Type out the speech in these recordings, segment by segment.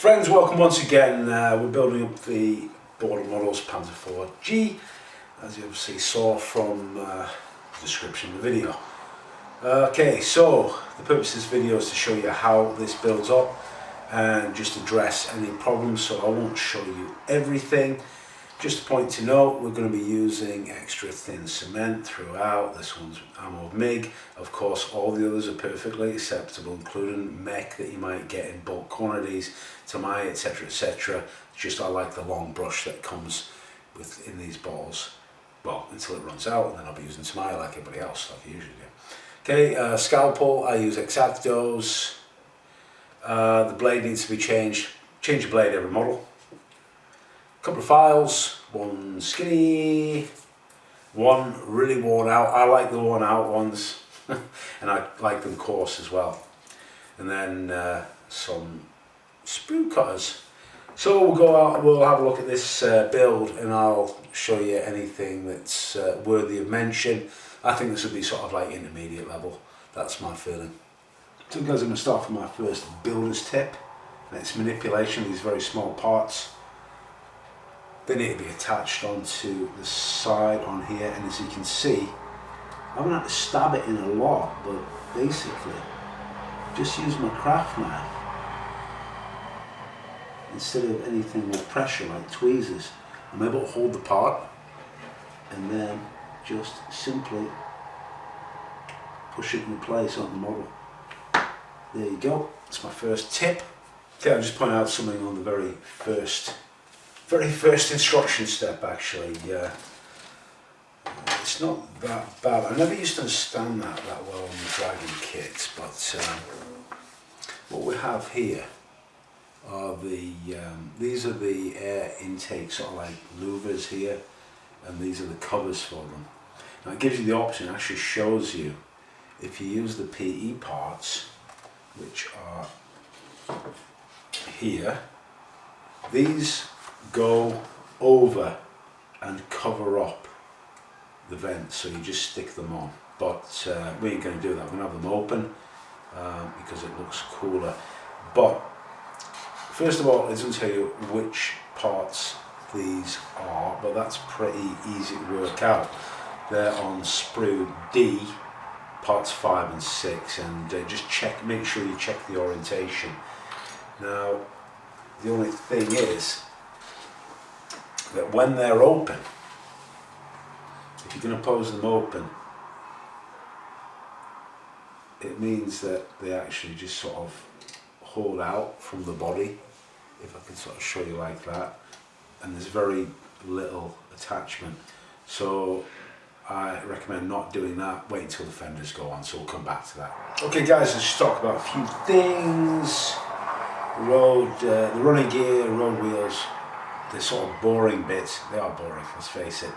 Friends, welcome once again. We're building up the board of Models Panzer IV, as you obviously saw from the description of the video. Okay, so the purpose of this video is to show you how this builds up and just address any problems, so I won't show you everything. Just a point to note, we're going to be using extra thin cement throughout. This one's ammo MIG. Of course, all the others are perfectly acceptable, including mech that you might get in bulk quantities, Tamai, etc, etc. Just I like the long brush that comes in these bottles. Well, until it runs out, and then I'll be using Tamai like everybody else, like I usually do. Okay, scalpel, I use X-Actos. The blade needs to be changed. Change the blade every model. Couple of files, one skinny, one really worn out. I like the worn out ones and I like them coarse as well. And then some sprue cutters. So we'll go out, we'll have a look at this build and I'll show you anything that's worthy of mention. I think this will be sort of like intermediate level. That's my feeling. So guys, I'm going to start from my first builder's tip, and it's manipulation of these very small parts. They need to be attached onto the side on here, and as you can see, I'm going to have to stab it in a lot, but basically just use my craft knife instead of anything with pressure like tweezers. I'm able to hold the part and then just simply push it into place on the model. There you go, that's my first tip. Okay, I'll just point out something on the very first instruction step actually. It's not that bad. I never used to understand that well on the Dragon kits, but what we have here are these are the air intake, sort of like louvers here, and these are the covers for them. Now it gives you the option, it actually shows you if you use the PE parts, which are here, these go over and cover up the vents, so you just stick them on, but we ain't going to do that. We're going to have them open because it looks cooler. But first of all, it doesn't tell you which parts these are, but that's pretty easy to work out. They're on sprue D, parts 5 and 6, and just make sure you check the orientation. Now the only thing is that when they're open, if you're going to pose them open, it means that they actually just sort of hold out from the body, if I can sort of show you like that, and there's very little attachment, so I recommend not doing that. Wait until the fenders go on, so we'll come back to that. Okay guys, let's just talk about a few things. The running gear, road wheels, the sort of boring bits. They are boring, let's face it.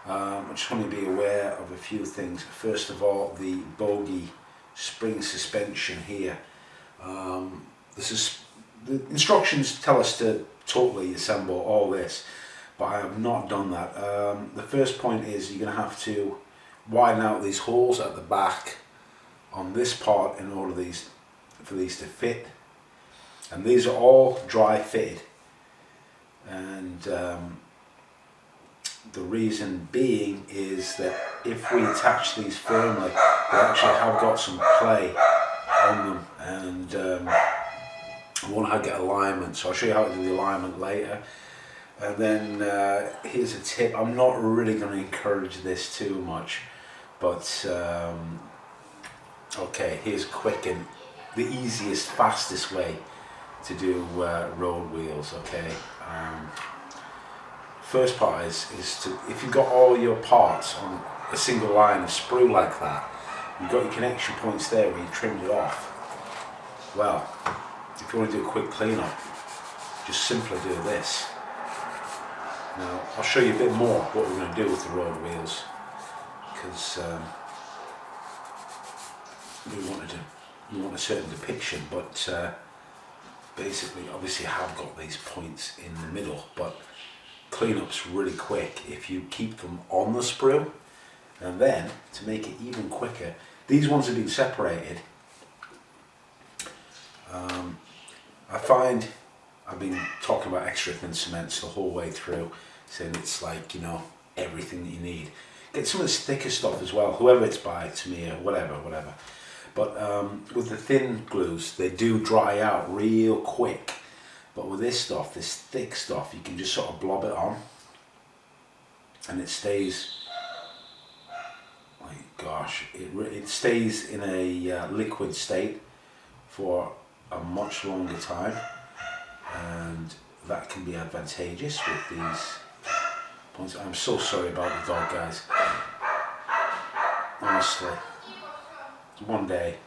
I just want to be aware of a few things. First of all, the bogie spring suspension here. The instructions tell us to totally assemble all this, but I have not done that. The first point is you're going to have to widen out these holes at the back on this part in order for these to fit. And these are all dry fitted, and the reason being is that if we attach these firmly, they actually have got some play on them, and I want to get alignment, so I'll show you how to do the alignment later. And then here's a tip. I'm not really going to encourage this too much, but okay, here's quick and the easiest, fastest way to do road wheels. Okay, first part is to, if you've got all your parts on a single line of sprue like that, you've got your connection points there where you trimmed it off. Well, if you want to do a quick cleanup, just simply do this. Now I'll show you a bit more what we're going to do with the road wheels, because we want a certain depiction, but basically, obviously I have got these points in the middle, but cleanup's really quick if you keep them on the sprue. And then, to make it even quicker, these ones have been separated. I find I've been talking about extra thin cements the whole way through, saying it's like, you know, everything that you need. Get some of this thicker stuff as well, whoever it's by, to me, or whatever. But with the thin glues, they do dry out real quick. But with this stuff, this thick stuff, you can just sort of blob it on, and it stays. Like, gosh, it stays in a liquid state for a much longer time, and that can be advantageous with these points. I'm so sorry about the dog, guys. Honestly, one day,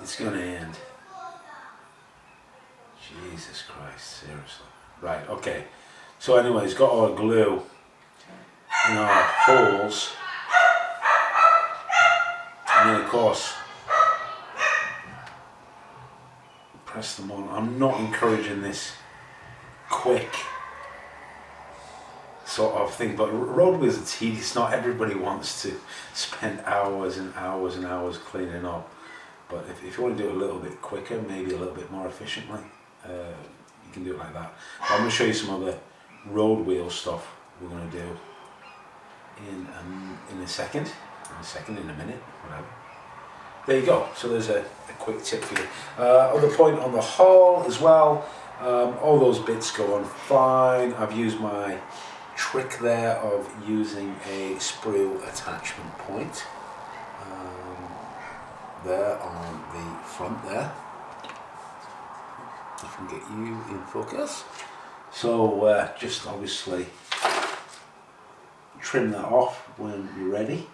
it's gonna end. Jesus Christ, seriously. Right, okay. So anyways, got our glue in our holes, and then of course press them on. I'm not encouraging this quick sort of thing, but road wheels are tedious. Not everybody wants to spend hours and hours and hours cleaning up, but if you want to do it a little bit quicker, maybe a little bit more efficiently, you can do it like that. But I'm going to show you some other road wheel stuff we're going to do in a second, in a minute, whatever. There you go. So there's a quick tip for you. Other point on the hull as well, all those bits go on fine. I've used my trick there of using a sprue attachment point there on the front there. If I can get you in focus. So just obviously trim that off when you're ready.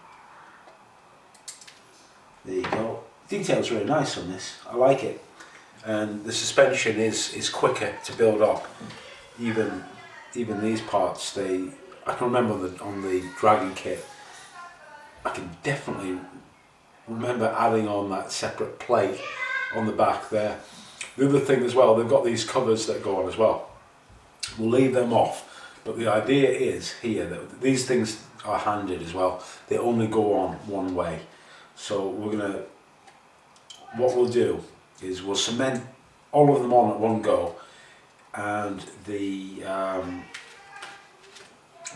There you go. Detail's really nice on this. I like it, and the suspension is quicker to build up. Even these parts, I can remember on the Dragon kit, I can definitely remember adding on that separate plate on the back there. The other thing as well, they've got these covers that go on as well. We'll leave them off, but the idea is here that these things are handed as well. They only go on one way. So what we'll do is we'll cement all of them on at one go, and the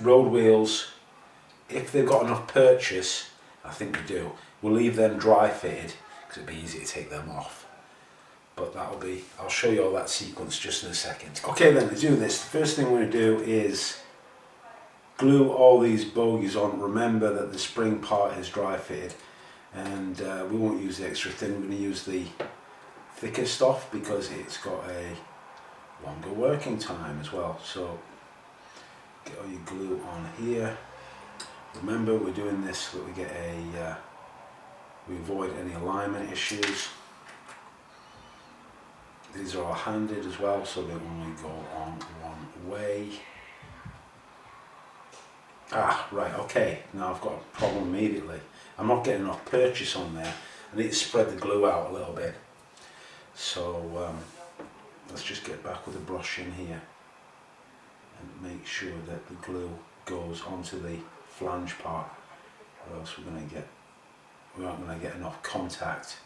road wheels, if they've got enough purchase, I think they do, we'll leave them dry fitted because it'll be easy to take them off. But I'll show you all that sequence just in a second. Okay then, to do this, the first thing we're going to do is glue all these bogies on. Remember that the spring part is dry fitted, and we won't use the extra thin, we're going to use the thicker stuff because it's got a longer working time as well. So get all your glue on here. Remember, we're doing this so that we avoid any alignment issues. These are all handed as well, so they only go on one way. Right, okay, now I've got a problem immediately. I'm not getting enough purchase on there. I need to spread the glue out a little bit. So let's just get back with a brush in here and make sure that the glue goes onto the flange part, or else we aren't going to get enough contact.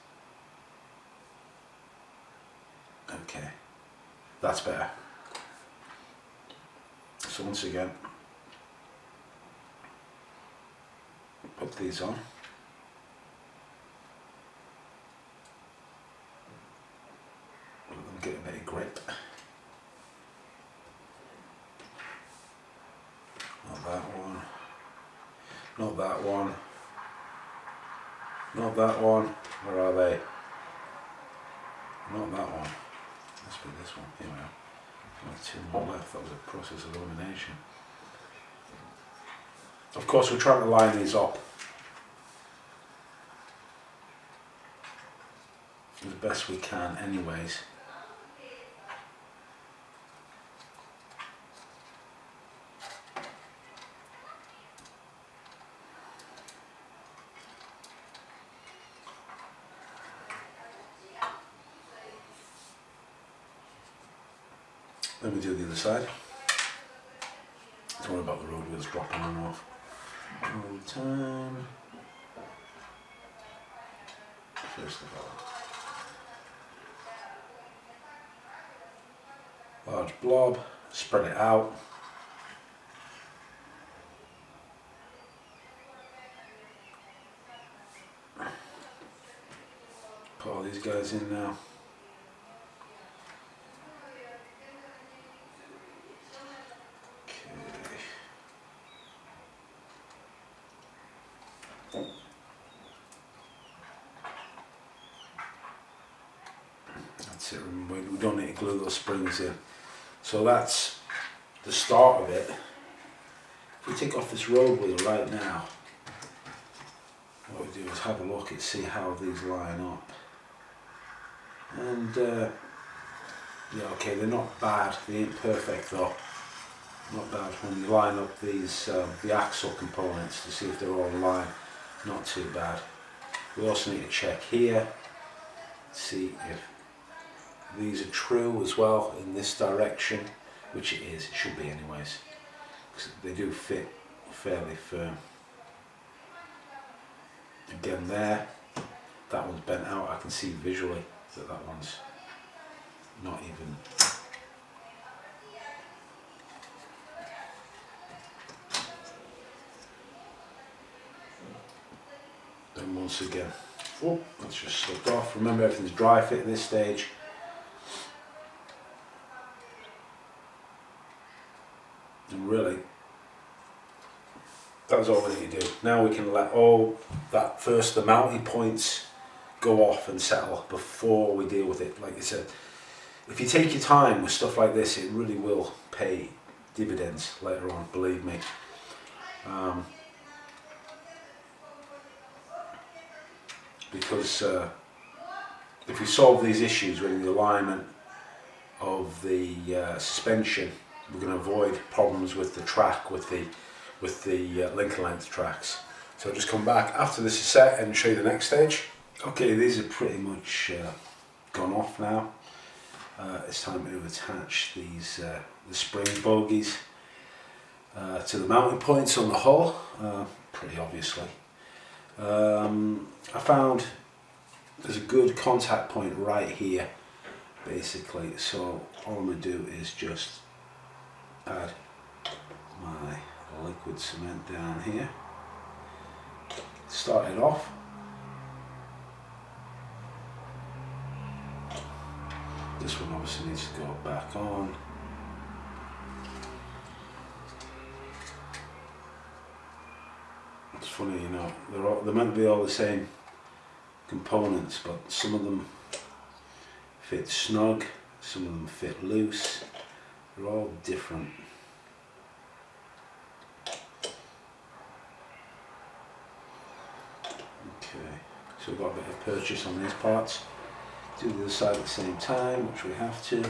Okay, that's better. So once again, put these on. Let them get a bit of grip. Not that one. Not that one. Not that one. Where are they? Not that one. Must be this one. Here we are. Only two more left. That was a process of elimination. Of course, we're trying to line these up as best we can anyways. Then we do the other side. Don't worry about the road wheels dropping on and off all the time. First of all, large blob, spread it out. Put all these guys in now. That's it, remember, we don't need to glue those springs in. So that's the start of it. If we take off this road wheel right now, what we do is have a look and see how these line up. And yeah, okay, they're not bad, they ain't perfect though. Not bad when you line up these, the axle components to see if they're all in line, not too bad. We also need to check here, see if these are true as well in this direction, which it is, it should be anyways, because they do fit fairly firm. Again there, that one's bent out, I can see visually that that one's not even. Then once again, oh, that's just slipped off. Remember, everything's dry fit at this stage. And really, that's all we need to do. Now we can let all that first, the mounting points, go off and settle before we deal with it. Like I said, if you take your time with stuff like this, it really will pay dividends later on, believe me. Because if we solve these issues with the alignment of the suspension, we're going to avoid problems with the track, with the link and length tracks. So I'll just come back after this is set and show you the next stage. Okay, these are pretty much gone off now. It's time to attach these the spring bogies to the mounting points on the hull, pretty obviously. I found there's a good contact point right here, basically, so all I'm going to do is just add my liquid cement down here, start it off. This one obviously needs to go back on. It's funny, you know, they're meant to be all the same components, but some of them fit snug, some of them fit loose. They're all different. Okay, so we've got a bit of purchase on these parts. Do the other side at the same time, which we have to.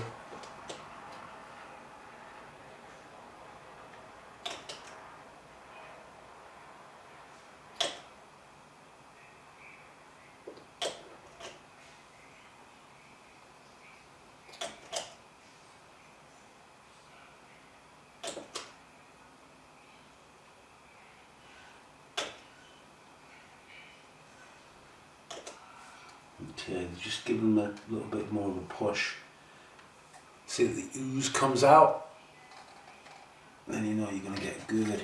Okay, just give them a little bit more of a push. See that the ooze comes out, then you know you're going to get a good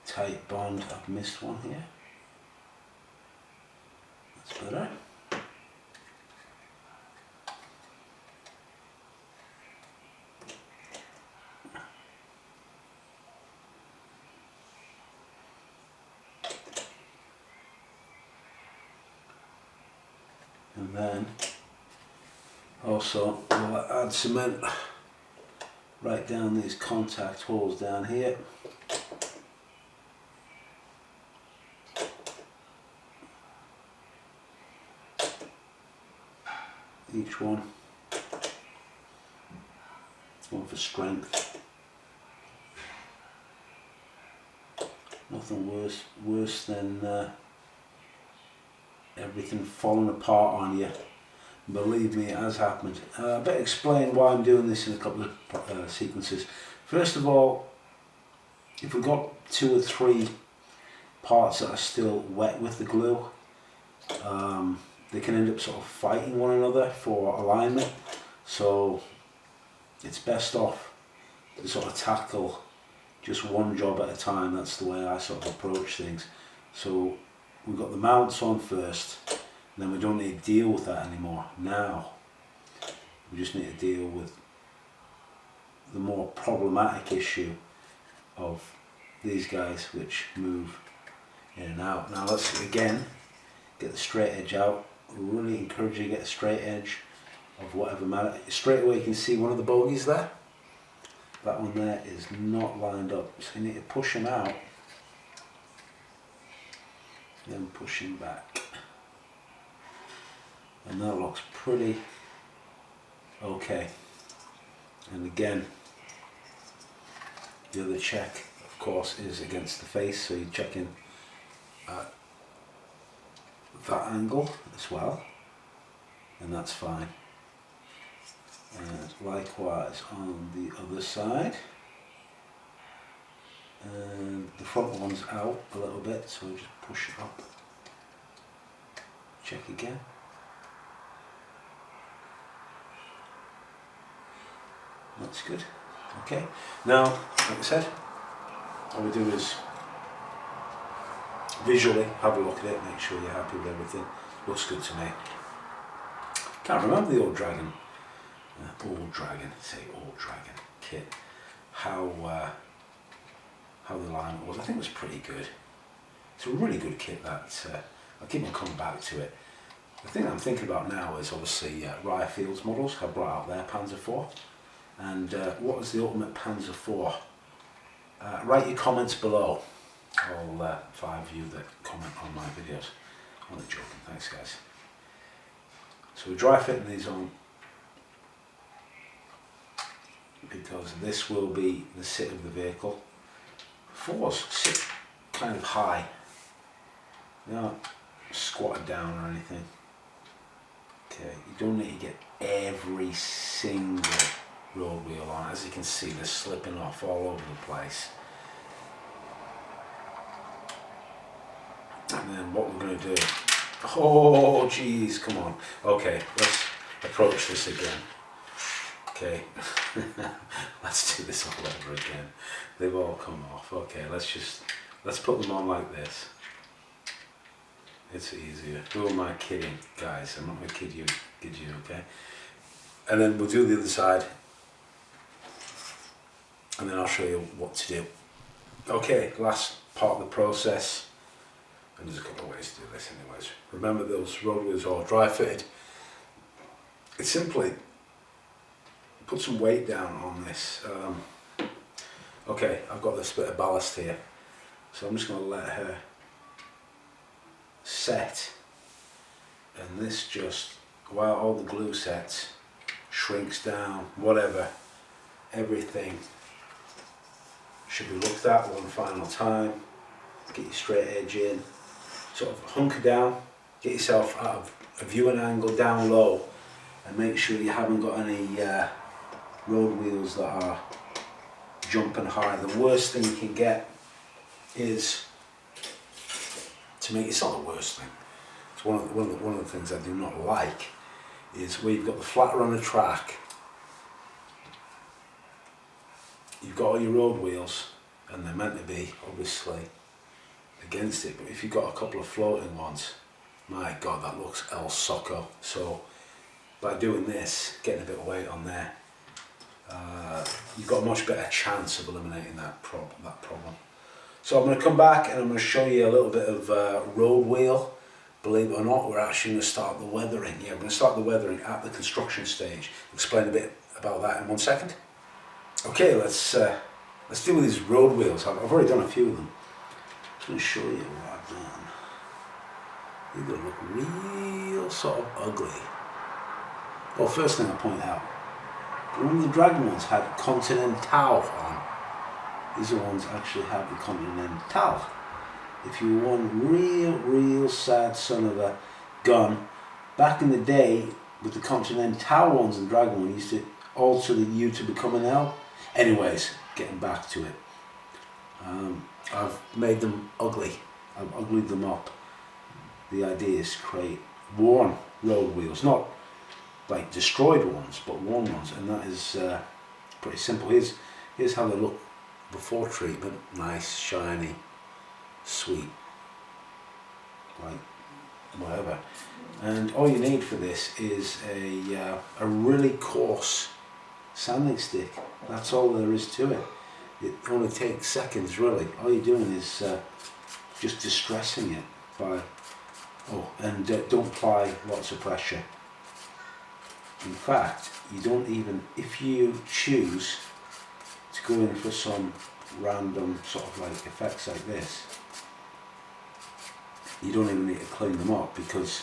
tight bond. I've missed one here. That's better. And then also we'll add cement right down these contact holes down here. Each one for strength. Nothing worse than everything falling apart on you. Believe me, it has happened. I better explain why I'm doing this in a couple of sequences. First of all, if we've got 2 or 3 parts that are still wet with the glue, they can end up sort of fighting one another for alignment. So it's best off to sort of tackle just one job at a time. That's the way I sort of approach things. So we've got the mounts on first, and then we don't need to deal with that anymore. Now we just need to deal with the more problematic issue of these guys which move in and out. Now let's again get the straight edge out. Really encourage you to get a straight edge of whatever matter. Straight away you can see one of the bogies there. That one there is not lined up, so you need to push him out, then push him back, and that looks pretty okay. And again, the other check of course is against the face, so you're checking at that angle as well, and that's fine. And likewise on the other side, and the front one's out a little bit, so just push it up, check again. That's good. Okay, now like I said, all we do is visually have a look at it, make sure you're happy with everything. Looks good to me. Can't remember the old dragon kit, how the alignment was. I think it was pretty good. It's a really good kit. That I keep on coming back to it. The thing I'm thinking about now is obviously Raya Fields Models have brought out their Panzer IV, and what was the ultimate Panzer IV? Write your comments below. All 5 of you that comment on my videos. I'm not joking. Thanks guys. So we're dry fitting these on, because this will be the sit of the vehicle. Fours sit kind of high. They're not squatted down or anything. Okay, you don't need to get every single road wheel on. As you can see, they're slipping off all over the place. And then what we're going to do, oh geez, come on. Okay, let's approach this again. Okay, let's do this all over again. They've all come off. Okay, let's put them on like this. It's easier. Who am I kidding, guys? I'm not going to kid you, okay? And then we'll do the other side, and then I'll show you what to do. Okay, last part of the process, and there's a couple of ways to do this anyways. Remember, those road wheels are dry fitted. It's simply put some weight down on this. Okay, I've got this bit of ballast here, so I'm just going to let her set, and this just, while all the glue sets, shrinks down, whatever, everything should be looked at one final time. Get your straight edge in, sort of hunker down, get yourself out of a viewing angle down low, and make sure you haven't got any road wheels that are jumping high. The worst thing you can get is to make, it's not the worst thing, it's one of the things I do not like, is where you've got the flat runner track, you've got all your road wheels, and they're meant to be obviously against it, but if you've got a couple of floating ones, my god, that looks El Soco. So by doing this, getting a bit of weight on there, you've got a much better chance of eliminating that problem. So I'm going to come back and I'm going to show you a little bit of road wheel. Believe it or not, we're actually going to start the weathering. Yeah, we're going to start the weathering at the construction stage. Explain a bit about that in 1 second. Okay, let's deal with these road wheels. I've already done a few of them. I'm just going to show you what I've done. They're going to look real sort of ugly. Well, first thing I'll point out, remember the Dragon ones had Continental on. These are ones actually have the Continental. If you were one real sad son of a gun, back in the day with the Continental ones and Dragon one, used to alter the U to become an L. Anyways, getting back to it. I've made them ugly. I've uglied them up. The idea is to create worn road wheels, not like destroyed ones, but worn ones, and that is pretty simple. Here's how they look before treatment. Nice, shiny, sweet, like whatever. And all you need for this is a really coarse sanding stick. That's all there is to it. It only takes seconds really. All you're doing is just distressing it by, and don't apply lots of pressure. In fact, you don't even, if you choose to go in for some random sort of like effects like this, you don't even need to clean them up, because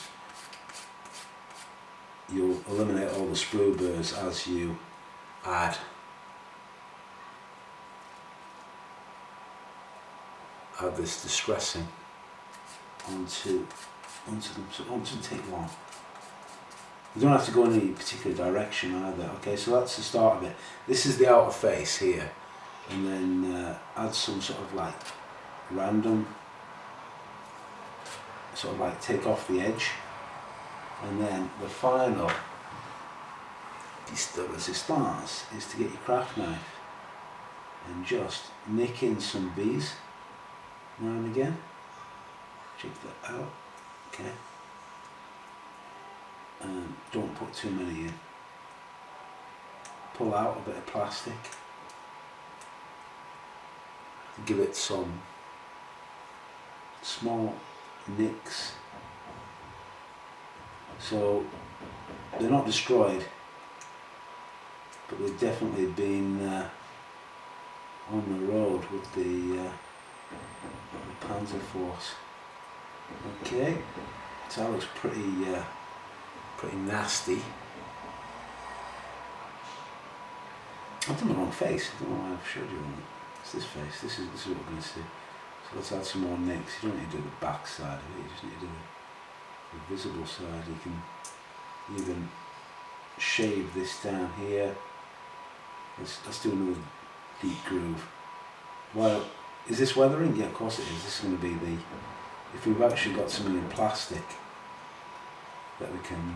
you'll eliminate all the sprue burrs as you add this distressing onto them, so it won't take long. You don't have to go in any particular direction either. Okay, so that's the start of it. This is the outer face here, and then add some sort of like random, sort of like take off the edge, and then the final piece de resistance is to get your craft knife and just nick in some V's now and again. Check that out. Okay. And don't put too many in. Pull out a bit of plastic. Give it some small nicks. So they're not destroyed, but they've definitely been on the road with the Panzer IV. Okay, so that looks pretty nasty. I've done the wrong face. I don't know why I've showed you one. It's this face. This is what we're going to see. So let's add some more nicks. You don't need to do the back side of it. You just need to do the visible side. You can even shave this down here. Let's do another deep groove. Well, is this weathering? Yeah, of course it is. This is going to be the, if we've actually got something in plastic that we can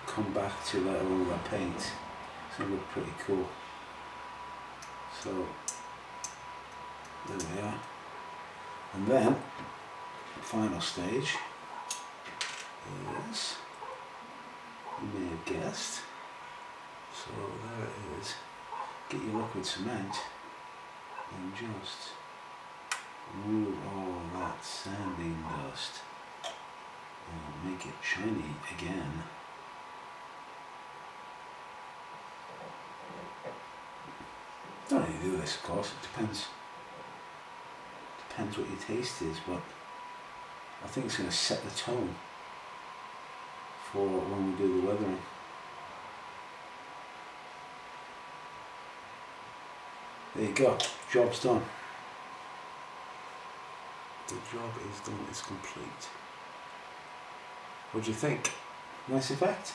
come back to later on with our paint, it's going to look pretty cool. So there we are. And then the final stage is, you may have guessed, so there it is. Get your liquid cement and just remove all that sanding dust and make it shiny again. Don't need to do this, of course. It depends what your taste is, but I think it's going to set the tone for when we do the weathering. There you go, job's done. The job is done, it's complete. What do you think? Nice effect?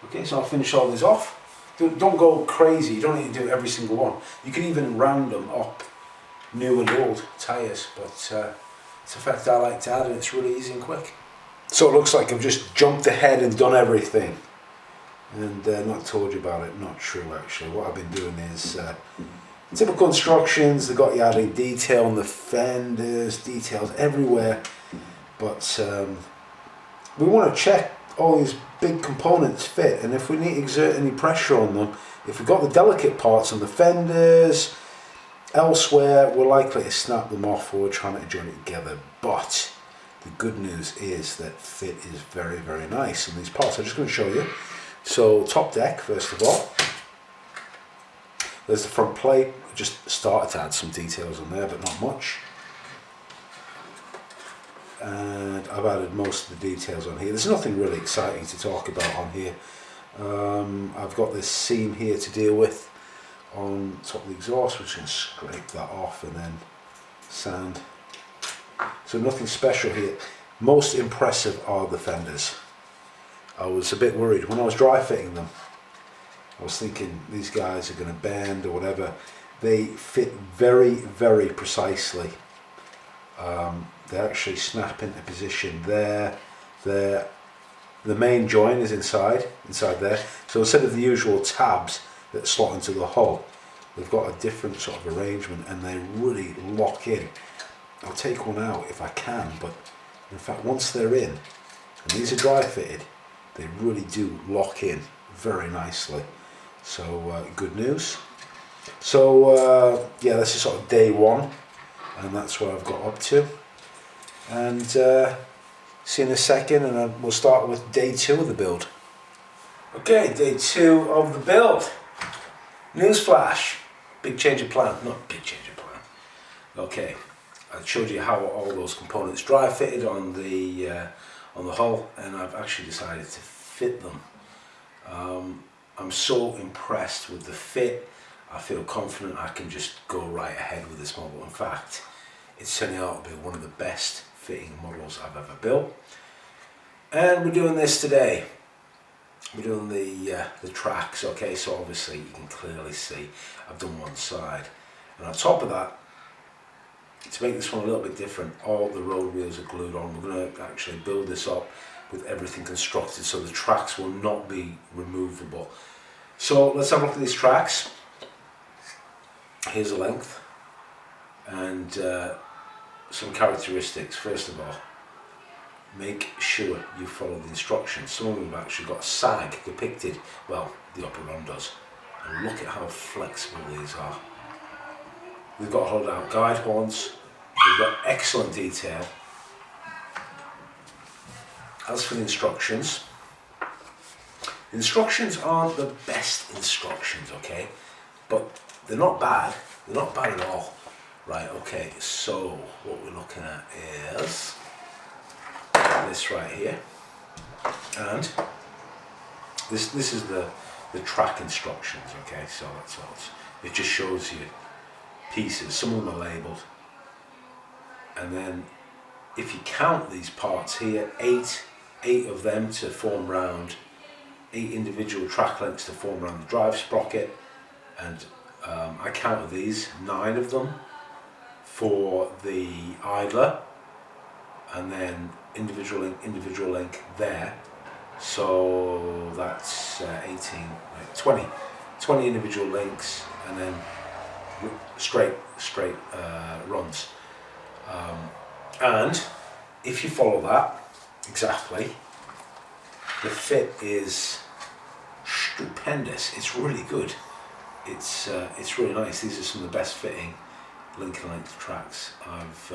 Okay, so I'll finish all this off. Don't go crazy, you don't need to do every single one. You can even round them up, new and old tyres, but it's an effect I like to add, and it's really easy and quick. So it looks like I've just jumped ahead and done everything and not told you about it. Not true, actually. What I've been doing is typical instructions. They've got you adding detail on the fenders, details everywhere, but we want to check all these big components fit, and if we need to exert any pressure on them, if we've got the delicate parts on the fenders, elsewhere, we're likely to snap them off while we're trying to join it together. But the good news is that fit is very, very nice in these parts. I'm just going to show you. So top deck, first of all, there's the front plate. Just started to add some details on there, but not much. And I've added most of the details on here. There's nothing really exciting to talk about on here. I've got this seam here to deal with on top of the exhaust. We're just going to scrape that off and then sand. So nothing special here. Most impressive are the fenders. I was a bit worried when I was dry fitting them. I was thinking these guys are going to bend or whatever. They fit very, very precisely. They actually snap into position there, there. The main join is inside there. So instead of the usual tabs that slot into the hull, they've got a different sort of arrangement and they really lock in. I'll take one out if I can, but in fact once they're in, and these are dry fitted, they really do lock in very nicely. So good news. So yeah, this is sort of day one, and that's what I've got up to. And see you in a second, and then we'll start with day two of the build. Okay, day two of the build. Newsflash, big change of plan, not big change of plan. Okay, I showed you how all those components dry fitted on the hull, and I've actually decided to fit them. I'm so impressed with the fit. I feel confident I can just go right ahead with this model. In fact, it's turning out to be one of the best fitting models I've ever built. And we're doing this today. We're doing the tracks, okay, so obviously you can clearly see I've done one side. And on top of that, to make this one a little bit different, all the road wheels are glued on. We're going to actually build this up with everything constructed so the tracks will not be removable. So let's have a look at these tracks. Here's the length and some characteristics. First of all, make sure you follow the instructions. Some of them have actually got sag depicted, well, the upper run does. And look at how flexible these are. We've got hollowed out guide horns, we've got excellent detail. As for the instructions aren't the best instructions, okay, but they're not bad at all. Right, okay, so what we're looking at is this right here, and this is the track instructions, okay, so that's all. It just shows you pieces, some of them are labelled, and then if you count these parts here, eight of them to form round, 8 individual track lengths to form around the drive sprocket, and I counted these, 9 of them for the idler, and then individual link there, so that's 20 individual links, and then straight runs. And if you follow that exactly, the fit is stupendous. It's really good. It's really nice. These are some of the best fitting Lincoln length tracks I've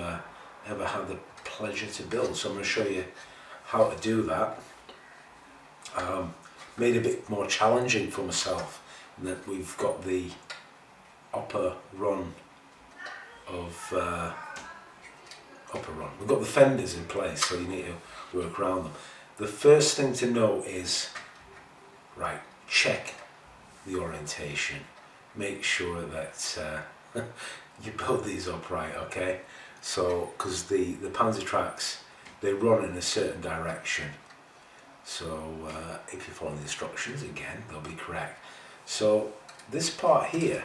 ever had the pleasure to build. So I'm going to show you how to do that. Made it a bit more challenging for myself in that we've got the upper run of we've got the fenders in place, so you need to work around them. The first thing to know is, right, check the orientation. Make sure that you build these up right, okay? So, because the Panzer tracks, they run in a certain direction. So if you follow the instructions, again, they'll be correct. So this part here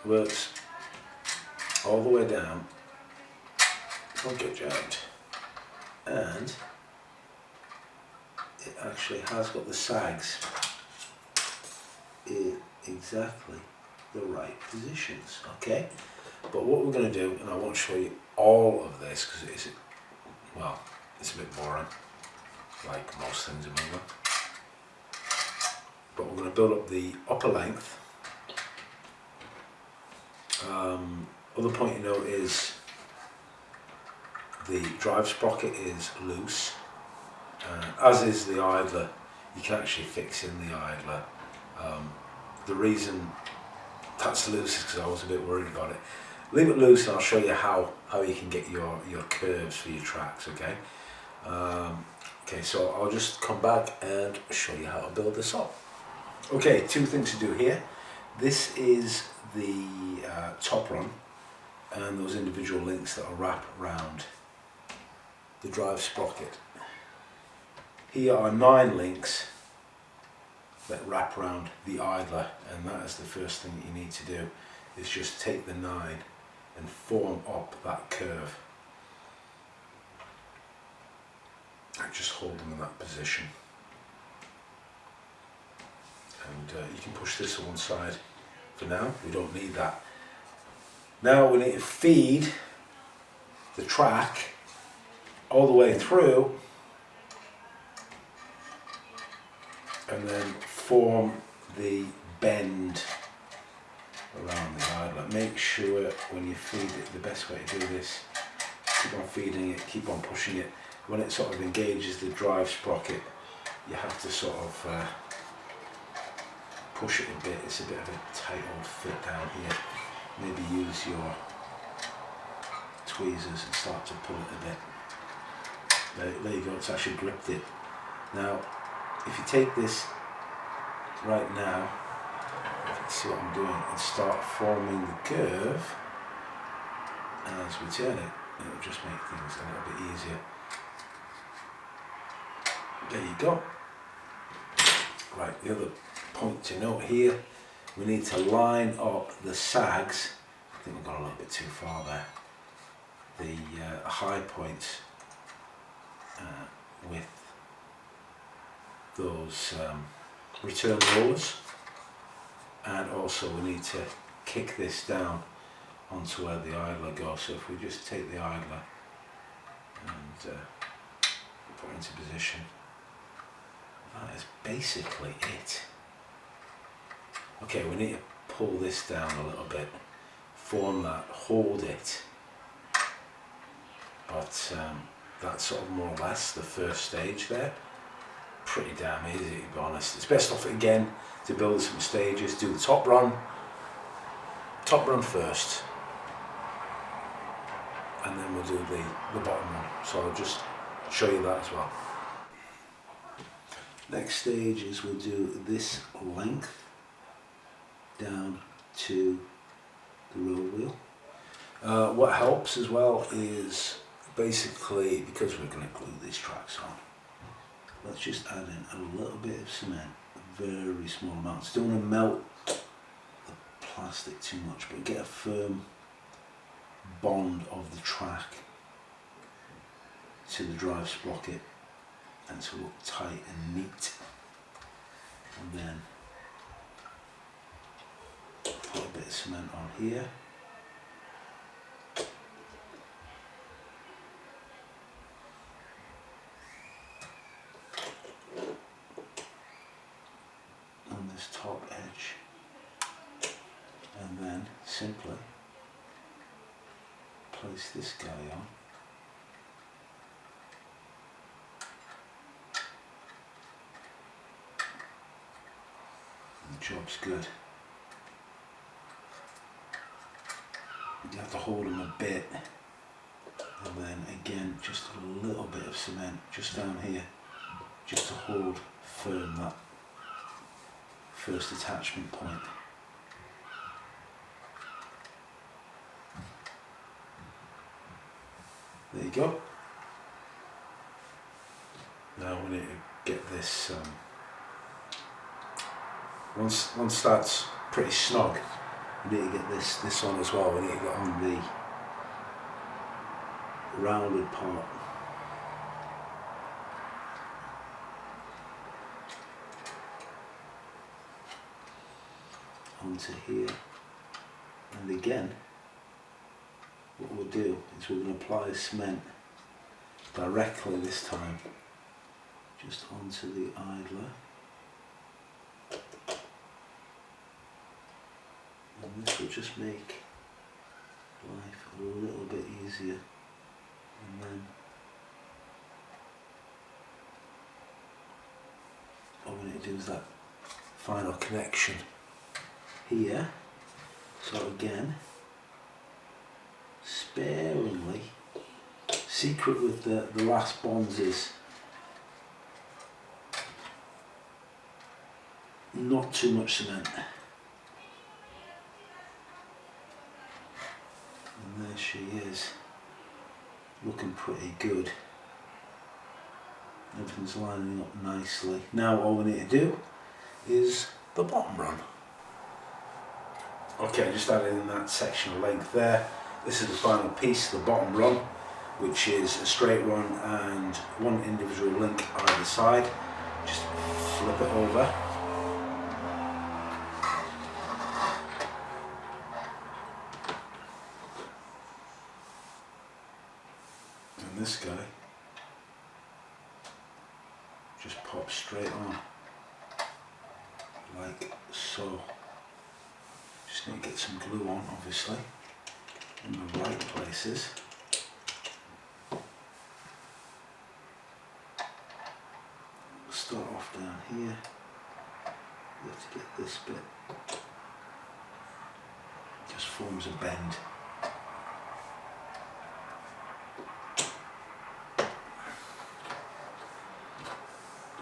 works all the way down, don't get jammed, and it actually has got the sags in exactly the right positions, okay? But what we're going to do, and I won't show you all of this because it's a bit boring, like most things in my life. But we're going to build up the upper length. Other point to note is the drive sprocket is loose, as is the idler. You can actually fix in the idler. The reason that's loose is because I was a bit worried about it. Leave it loose and I'll show you how you can get your curves for your tracks, okay? Okay, so I'll just come back and show you how to build this up. Okay, 2 things to do here. This is the top run and those individual links that will wrap around the drive sprocket. Here are 9 links that wrap around the idler, and that is the first thing that you need to do, is just take the 9 and form up that curve. and just hold them in that position. And you can push this to one side for now, we don't need that. Now we need to feed the track all the way through and then form the bend around the idler. Make sure when you feed it, the best way to do this, keep on feeding it, keep on pushing it. When it sort of engages the drive sprocket, you have to sort of push it a bit. It's a bit of a tight old fit down here. Maybe use your tweezers and start to pull it a bit. There you go, it's actually gripped it. Now, if you take this right now, you can see what I'm doing, and start forming the curve, and as we turn it, it'll just make things a little bit easier. There you go. Right, the other point to note here, we need to line up the sags. I think we've gone a little bit too far there. The high points with those return rollers, and also we need to kick this down onto where the idler goes. So if we just take the idler and put it into position, that is basically it. Okay, we need to pull this down a little bit, form that, hold it, but that's sort of more or less the first stage there. Pretty damn easy, to be honest. It's best off again to build some stages. Do the top run first, and then we'll do the bottom run. So I'll just show you that as well. Next stage is we'll do this length down to the road wheel. What helps as well is basically, because we're going to glue these tracks on, let's just add in a little bit of cement, very small amounts. Don't want to melt the plastic too much, but get a firm bond of the track to the drive sprocket and to look tight and neat. And then put a bit of cement on here. On this top edge. And then simply place this guy on. And the job's good. You have to hold them a bit, and then again just a little bit of cement just down here, just to hold firm that first attachment point. There you go. Now we need to get this, once that's pretty snug, we need to get this on as well. We need to get on the rounded part. Onto here, and again what we'll do is we're going to apply cement directly this time just onto the idler, and this will just make life a little bit easier. And then all we need to do is that final connection here. So again, sparingly, secret with the last bonds is not too much cement. And there she is, looking pretty good. Everything's lining up nicely. Now all we need to do is the bottom run. Okay, just added in that section of length there. This is the final piece, the bottom run. which is a straight run and one individual link either side. Just flip it over. And this guy just pops straight on, like so. Just need to get some glue on, obviously, in the right places. Start off down here. You have to get this bit. Just forms a bend.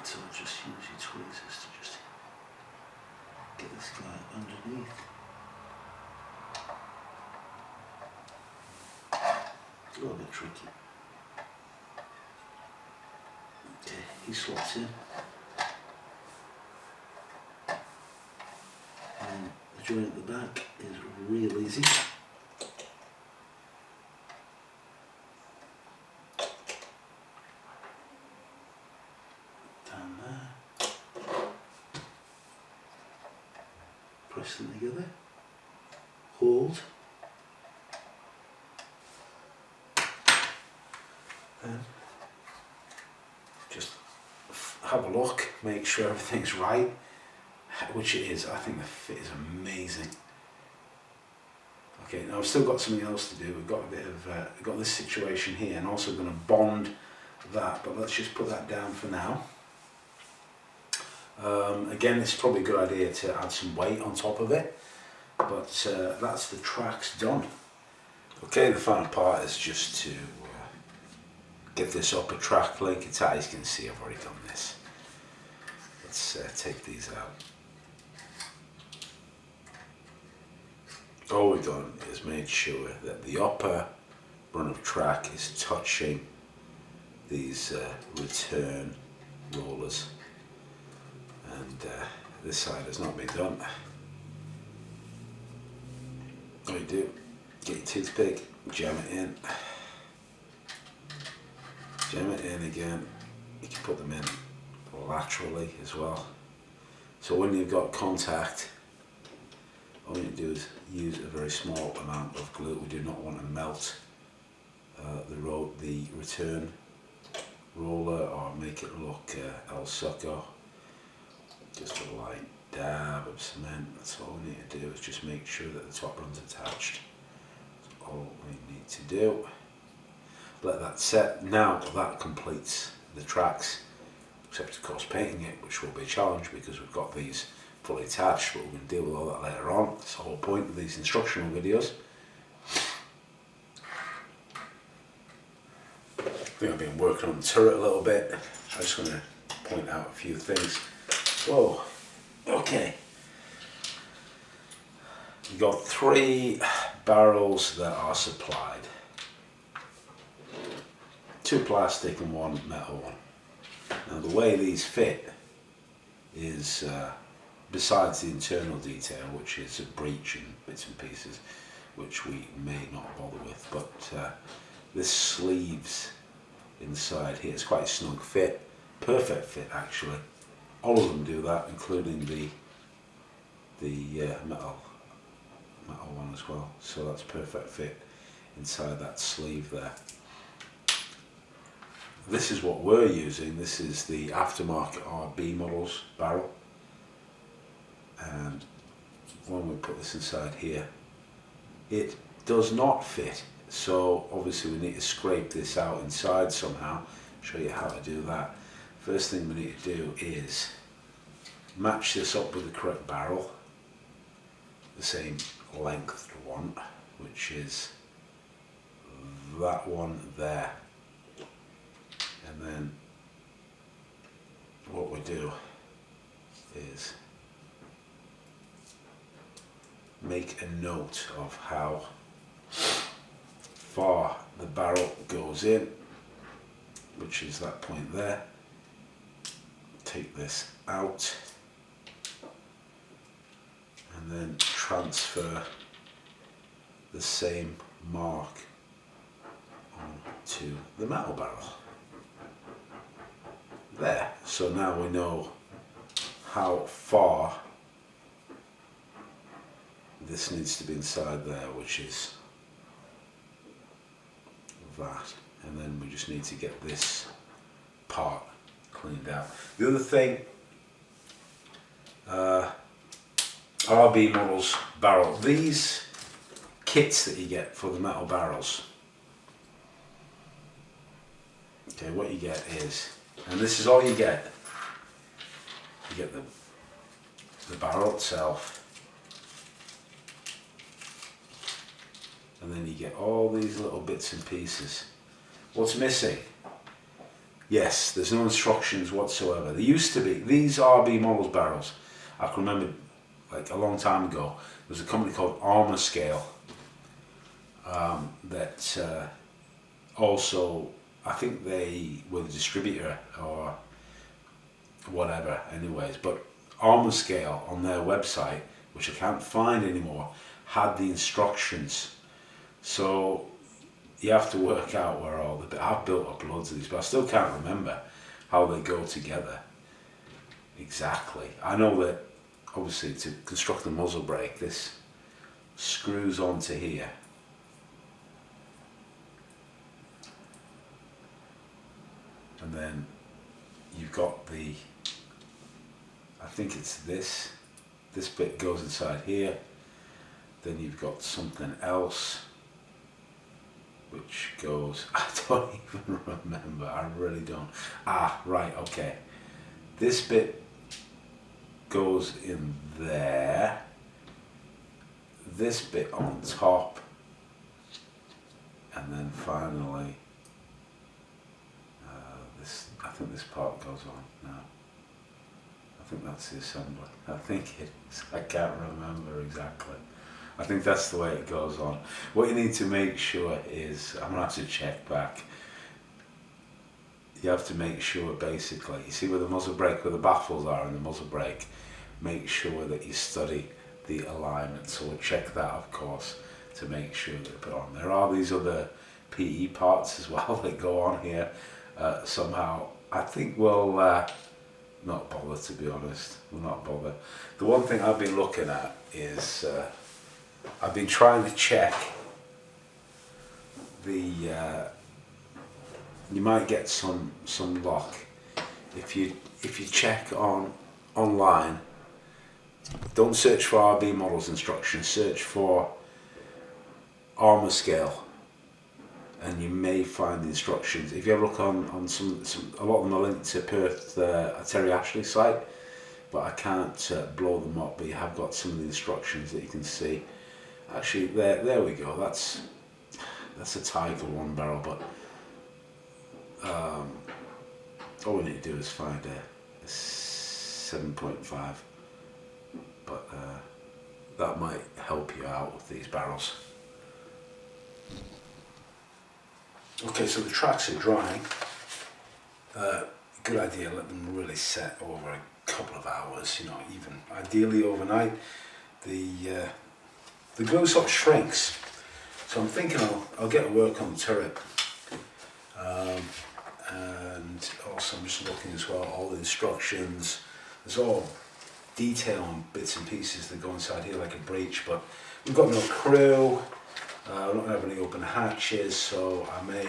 So just use your tweezers to just get this guy underneath. It's a little bit tricky. Okay, he slots in. And the joint at the back is real easy. Down there. Press them together. Hold. And just have a look, make sure everything's right, which it is. I think the fit is amazing. Okay, now I've still got something else to do. We've got a bit of, got this situation here, and also going to bond that, but let's just put that down for now. Again, it's probably a good idea to add some weight on top of it, but that's the tracks done. Okay, the final part is just to get this upper track link. It's as you can see, I've already done this. Let's take these out. All we've done is made sure that the upper run of track is touching these return rollers, and this side has not been done. All you do, get your toothpick, jam it in. Jam it in again. You can put them in laterally as well. So when you've got contact, all you do is use a very small amount of glue. We do not want to melt the return roller or make it look el sucker. Just a light dab of cement. That's all we need to do, is just make sure that the top run's attached. That's all we need to do. Let that set. Now that completes the tracks, except of course painting it, which will be a challenge because we've got these fully attached, but we're going to deal with all that later on. That's the whole point of these instructional videos. I think I've been working on the turret a little bit. I just want to point out a few things. Whoa, okay. You've got 3 barrels that are supplied. 2 plastic and 1 metal one. Now the way these fit is, besides the internal detail, which is a breech and bits and pieces, which we may not bother with, but this sleeves inside here is quite a snug fit, perfect fit actually. All of them do that, including the metal one as well. So that's perfect fit inside that sleeve there. This is what we're using. This is the aftermarket RB Models barrel, and when we put this inside here, it does not fit. So obviously we need to scrape this out inside somehow. Show you how to do that. First thing we need to do is match this up with the correct barrel, the same length one, which is that one there. And then what we do is make a note of how far the barrel goes in, which is that point there. Take this out and then transfer the same mark on to the metal barrel. There. So now we know how far this needs to be inside there, which is that. And then we just need to get this part cleaned out. The other thing, RB Models barrel. These kits that you get for the metal barrels, okay, what you get is, and this is all you get the barrel itself, and then you get all these little bits and pieces. What's missing? Yes, there's no instructions whatsoever. There used to be, these RB Models barrels, I can remember like a long time ago, there was a company called Armour Scale that also, I think they were the distributor or whatever anyways, but Armour Scale on their website, which I can't find anymore, had the instructions. So you have to work out where all the, I've built up loads of these, but I still can't remember how they go together exactly. I know that obviously to construct the muzzle brake, this screws onto here. And then you've got the, I think it's this bit goes inside here. Then you've got something else which goes, I don't even remember, I really don't. Ah, right, okay. This bit goes in there. This bit on top. And then finally, this, I think this part goes on now. I think that's the assembly. I think it is. I can't remember exactly. I think that's the way it goes on. What you need to make sure is, I'm going to have to check back. You have to make sure basically, you see where the muzzle brake, where the baffles are in the muzzle brake, make sure that you study the alignment. So we'll check that of course to make sure that put on. There are these other PE parts as well that go on here somehow. I think we'll not bother, to be honest. We'll not bother. The one thing I've been looking at is I've been trying to check the you might get some lock if you check online. Don't search for RB Models instructions, search for Armour Scale and you may find the instructions. If you have a look on a lot of them are linked to Perth Terry Ashley's site, but I can't blow them up, but you have got some of the instructions that you can see. Actually, there we go. That's a Tiger one barrel, but all we need to do is find a 7.5, but that might help you out with these barrels. Okay, so the tracks are drying. Good idea, let them really set over a couple of hours, you know, even ideally overnight. The glue sort of shrinks, so I'm thinking I'll get to work on the turret, and also I'm just looking as well all the instructions. There's all detail on bits and pieces that go inside here like a breech, but we've got no crew. We don't have any open hatches, so I may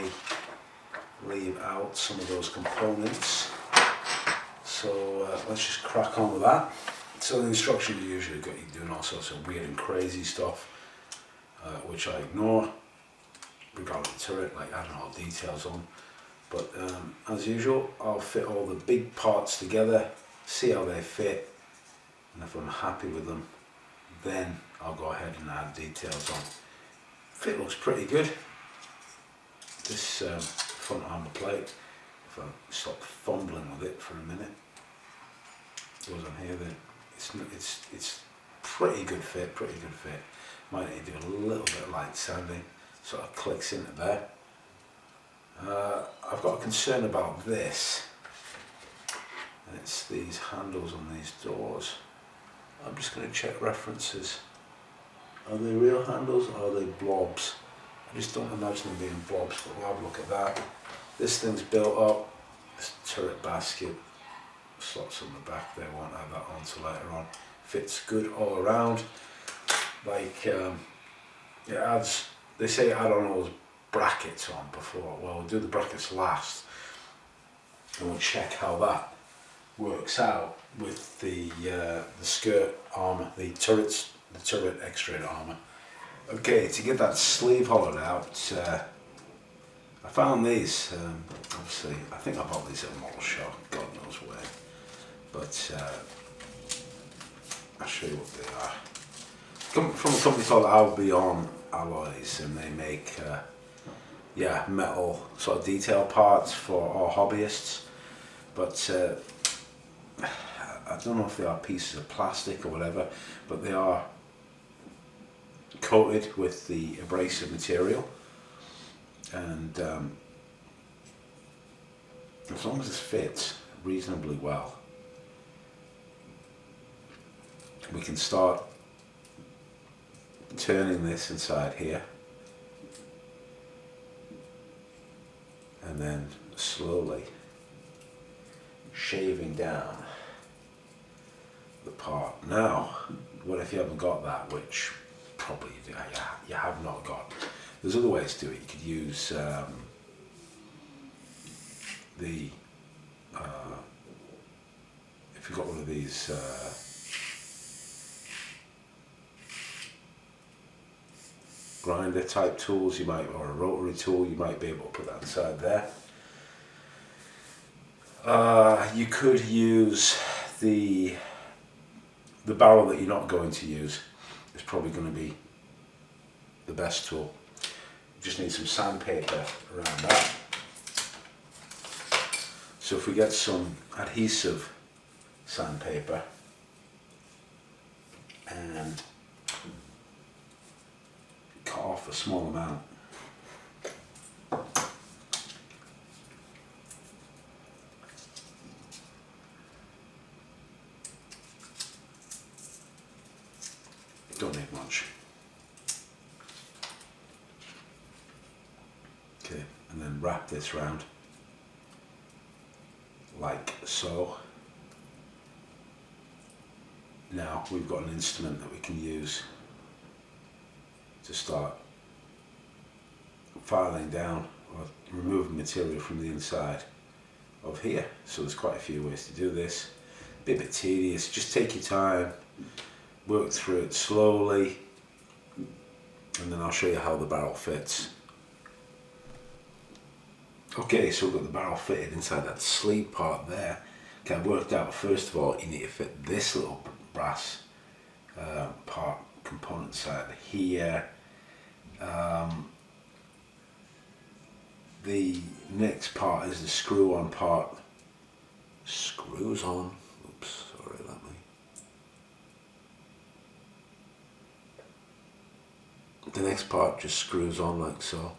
leave out some of those components. So let's just crack on with that. So the instructions usually got you doing all sorts of weird and crazy stuff, which I ignore, regarding the turret, like I don't know details on. But as usual, I'll fit all the big parts together, see how they fit, and if I'm happy with them, then I'll go ahead and add details on. Fit looks pretty good. This front armour plate, if I stop fumbling with it for a minute, goes on here. Then it's pretty good fit. Might need to do a little bit of light sanding, sort of clicks into there. I've got a concern about this, and it's these handles on these doors. I'm just going to check references. Are they real handles or are they blobs? I just don't imagine them being blobs, but we'll have a look at that. This thing's built up, this turret basket, slots on the back there, won't have that on till later on. Fits good all around. Like, it adds, they say add on all those brackets on before. Well, we'll do the brackets last, and we'll check how that works out with the skirt armour, the turret X-ray armour. Okay, to get that sleeve hollowed out, I found these, obviously, I think I bought these at a model shop, God knows where, but I'll show you what they are. Come from a company called Albion Alloys, and they make metal sort of detail parts for our hobbyists, but I don't know if they are pieces of plastic or whatever, but they are coated with the abrasive material, and as long as this fits reasonably well, we can start turning this inside here, and then slowly shaving down the part. Now, what if you haven't got that, which probably you have not got? There's other ways to do it. You could use if you've got one of these grinder type tools, you might, or a rotary tool, you might be able to put that inside there. You could use the barrel that you're not going to use. Is probably going to be the best tool. You just need some sandpaper around that. So if we get some adhesive sandpaper and cut off a small amount, don't need much. Okay, and then wrap this round like so. Now we've got an instrument that we can use to start filing down or removing material from the inside of here. So there's quite a few ways to do this. A bit tedious, just take your time, work through it slowly, and then I'll show you how the barrel fits. Okay, so we've got the barrel fitted inside that sleeve part there. Okay, I've worked out, first of all, you need to fit this little brass part component side here. The next part is the screw-on part. Screws on. Oops, sorry, let me. The next part just screws on like so.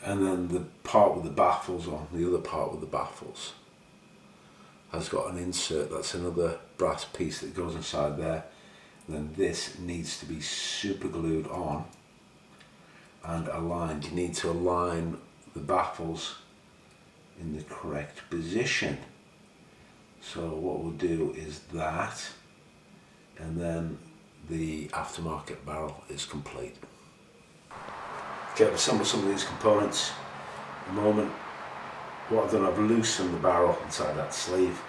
And then the part with the baffles on, the other part with the baffles, has got an insert, that's another brass piece that goes inside there. And then this needs to be super glued on and aligned. You need to align the baffles in the correct position. So what we'll do is that, and then the aftermarket barrel is complete. Okay, I've assembled some of these components. At the moment, what I've done, I've loosened the barrel inside that sleeve.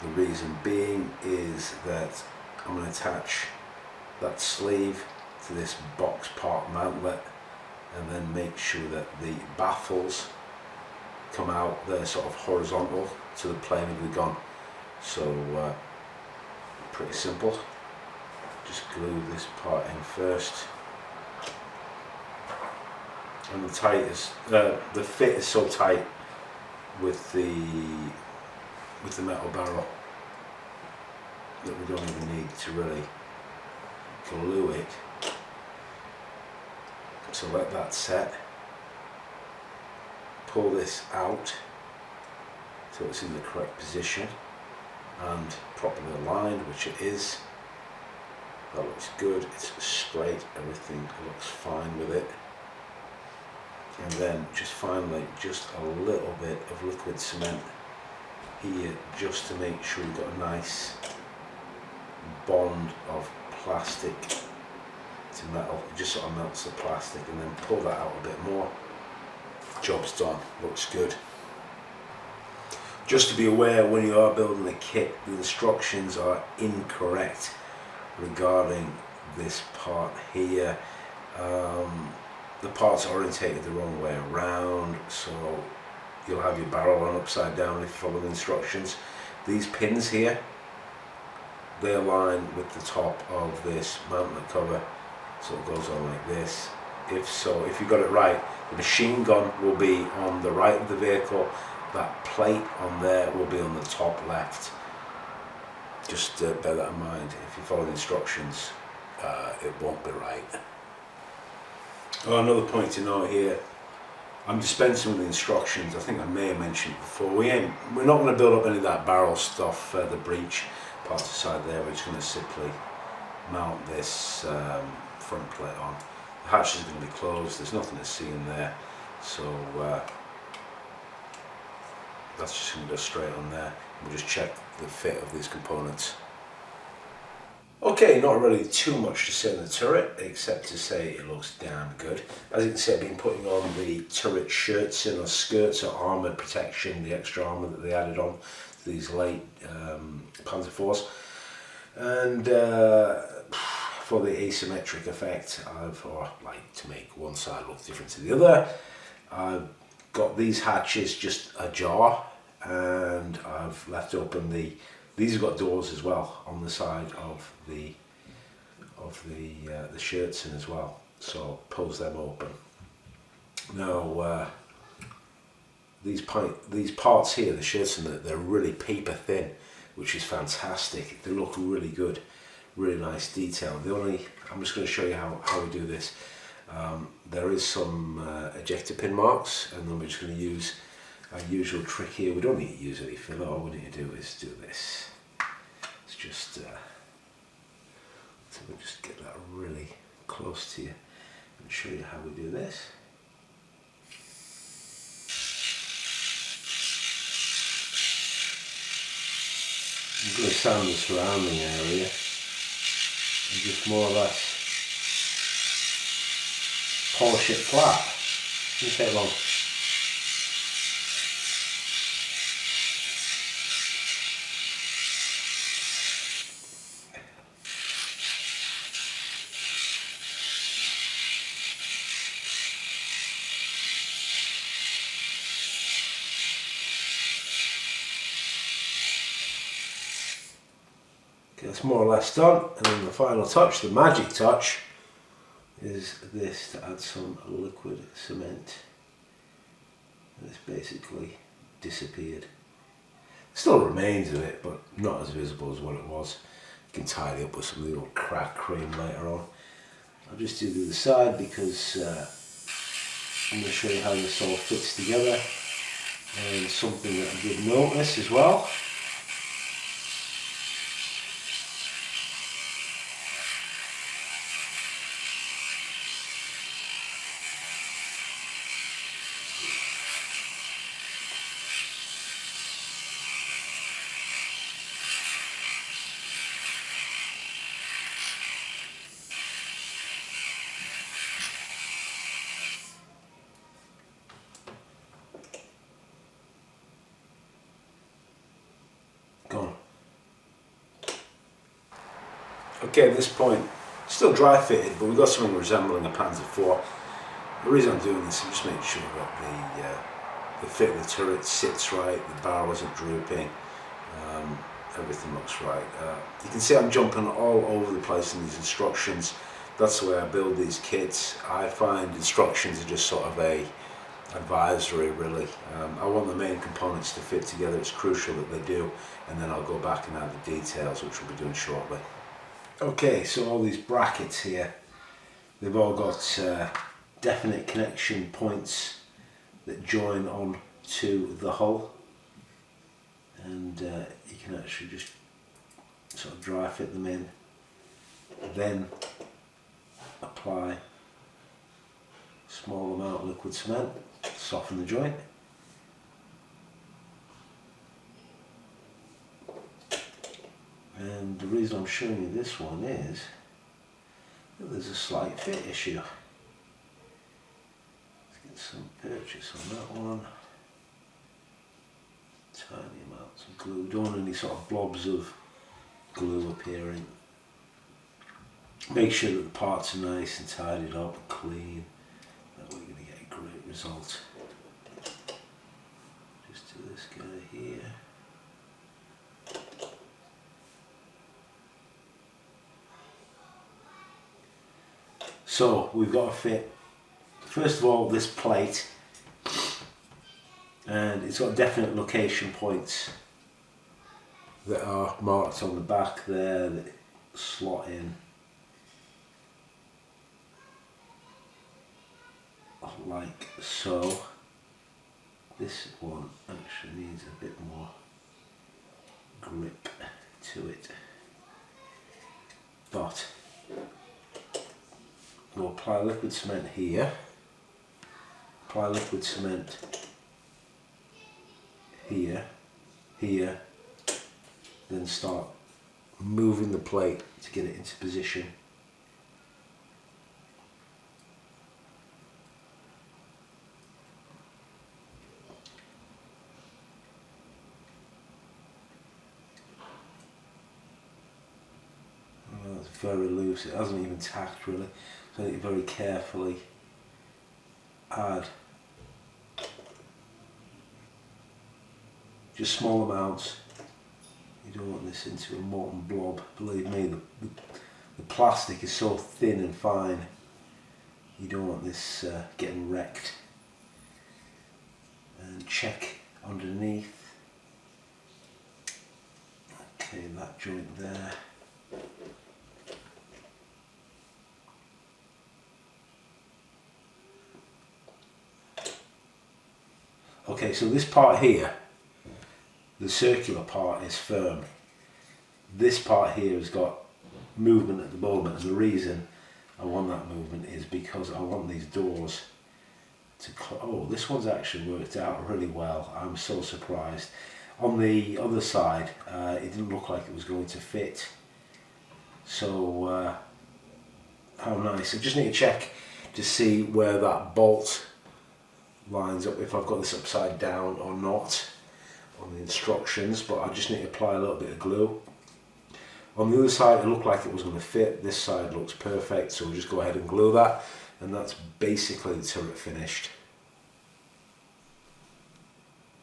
The reason being is that I'm going to attach that sleeve to this box part mountlet, and then make sure that the baffles come out, they're sort of horizontal to the plane of the gun. So pretty simple. Just glue this part in first. And the fit is so tight with the metal barrel that we don't even need to really glue it. So let that set. Pull this out so it's in the correct position and properly aligned, which it is. That looks good, it's straight, everything looks fine with it. And then just finally, just a little bit of liquid cement here, just to make sure you've got a nice bond of plastic to metal. It just sort of melts the plastic, and then pull that out a bit more. Job's done, looks good. Just to be aware, when you are building a kit, the instructions are incorrect regarding this part here. The parts are orientated the wrong way around, so you'll have your barrel on upside down if you follow the instructions. These pins here, they align with the top of this mantlet cover, so it goes on like this. If you got it right, the machine gun will be on the right of the vehicle. That plate on there will be on the top left. Just bear that in mind. If you follow the instructions, it won't be right. Oh, another point to note here, I'm dispensing with the instructions. I think I may have mentioned it before. We're not going to build up any of that barrel stuff, the breech part aside there. We're just going to simply mount this front plate on. The hatch is going to be closed, there's nothing to see in there, so that's just going to go straight on there. We'll just check the fit of these components. Okay, not really too much to say on the turret, except to say it looks damn good. As you can see, I've been putting on the turret shirts or skirts or armoured protection, the extra armour that they added on to these late Panzer IVs. And for the asymmetric effect, or like to make one side look different to the other, I've got these hatches just ajar, and I've left open these have got doors as well on the side of the shirts in as well, so pulls them open. Now these parts here, the shirts, and they're really paper thin, which is fantastic. They look really good, really nice detail. I'm just going to show you how we do this. There is some ejector pin marks, and then we're just going to use our usual trick here. We don't need to use any filler. All we need to do is do this. It's just so we'll just get that really close to you and show you how we do this. I'm going to sand the surrounding area and just more or less polish it flat. It doesn't take long. Okay, that's more or less done, and then the final touch, the magic touch, is this, to add some liquid cement. And it's basically disappeared. Still remains of it, but not as visible as what it was. You can tidy up with some little crack cream later on. I'll just do the other side because I'm going to show you how this all fits together. And something that I did notice as well, gone. Okay, at this point, still dry fitted, but we've got something resembling a Panzer IV. The reason I'm doing this is just making sure that the fit of the turret sits right, the barrel isn't drooping, everything looks right. You can see I'm jumping all over the place in these instructions. That's the way I build these kits. I find instructions are just sort of a advisory, really. I want the main components to fit together. It's crucial that they do, and then I'll go back and add the details, which we'll be doing shortly. Okay, so all these brackets here, they've all got definite connection points that join on to the hull, and you can actually just sort of dry fit them in then apply a small amount of liquid cement to soften the joint. And the reason I'm showing you this one is that there's a slight fit issue. Let's get some purchase on that one. Tiny amounts of glue. Don't want any sort of blobs of glue appearing. Make sure that the parts are nice and tidied up and clean. That way you're going to get a great result. Just do this guy here. So we've got to fit, first of all, this plate, and it's got definite location points that are marked on the back there that slot in like so. This one actually needs a bit more grip to it, but we'll apply liquid cement here, apply liquid cement here, here, then start moving the plate to get it into position. Well, it's very loose, it hasn't even tacked really. So you very carefully add just small amounts. You don't want this into a molten blob. Believe me, the plastic is so thin and fine. You don't want this getting wrecked. And check underneath. Okay, that joint there. Okay, so this part here, the circular part, is firm. This part here has got movement at the moment, and the reason I want that movement is because I want these doors to oh, this one's actually worked out really well. I'm so surprised. On the other side, it didn't look like it was going to fit. So, how nice. I just need to check to see where that bolt lines up, if I've got this upside down or not on the instructions, but I just need to apply a little bit of glue. On the other side it looked like it was going to fit, this side looks perfect, so we'll just go ahead and glue that, and that's basically the turret finished.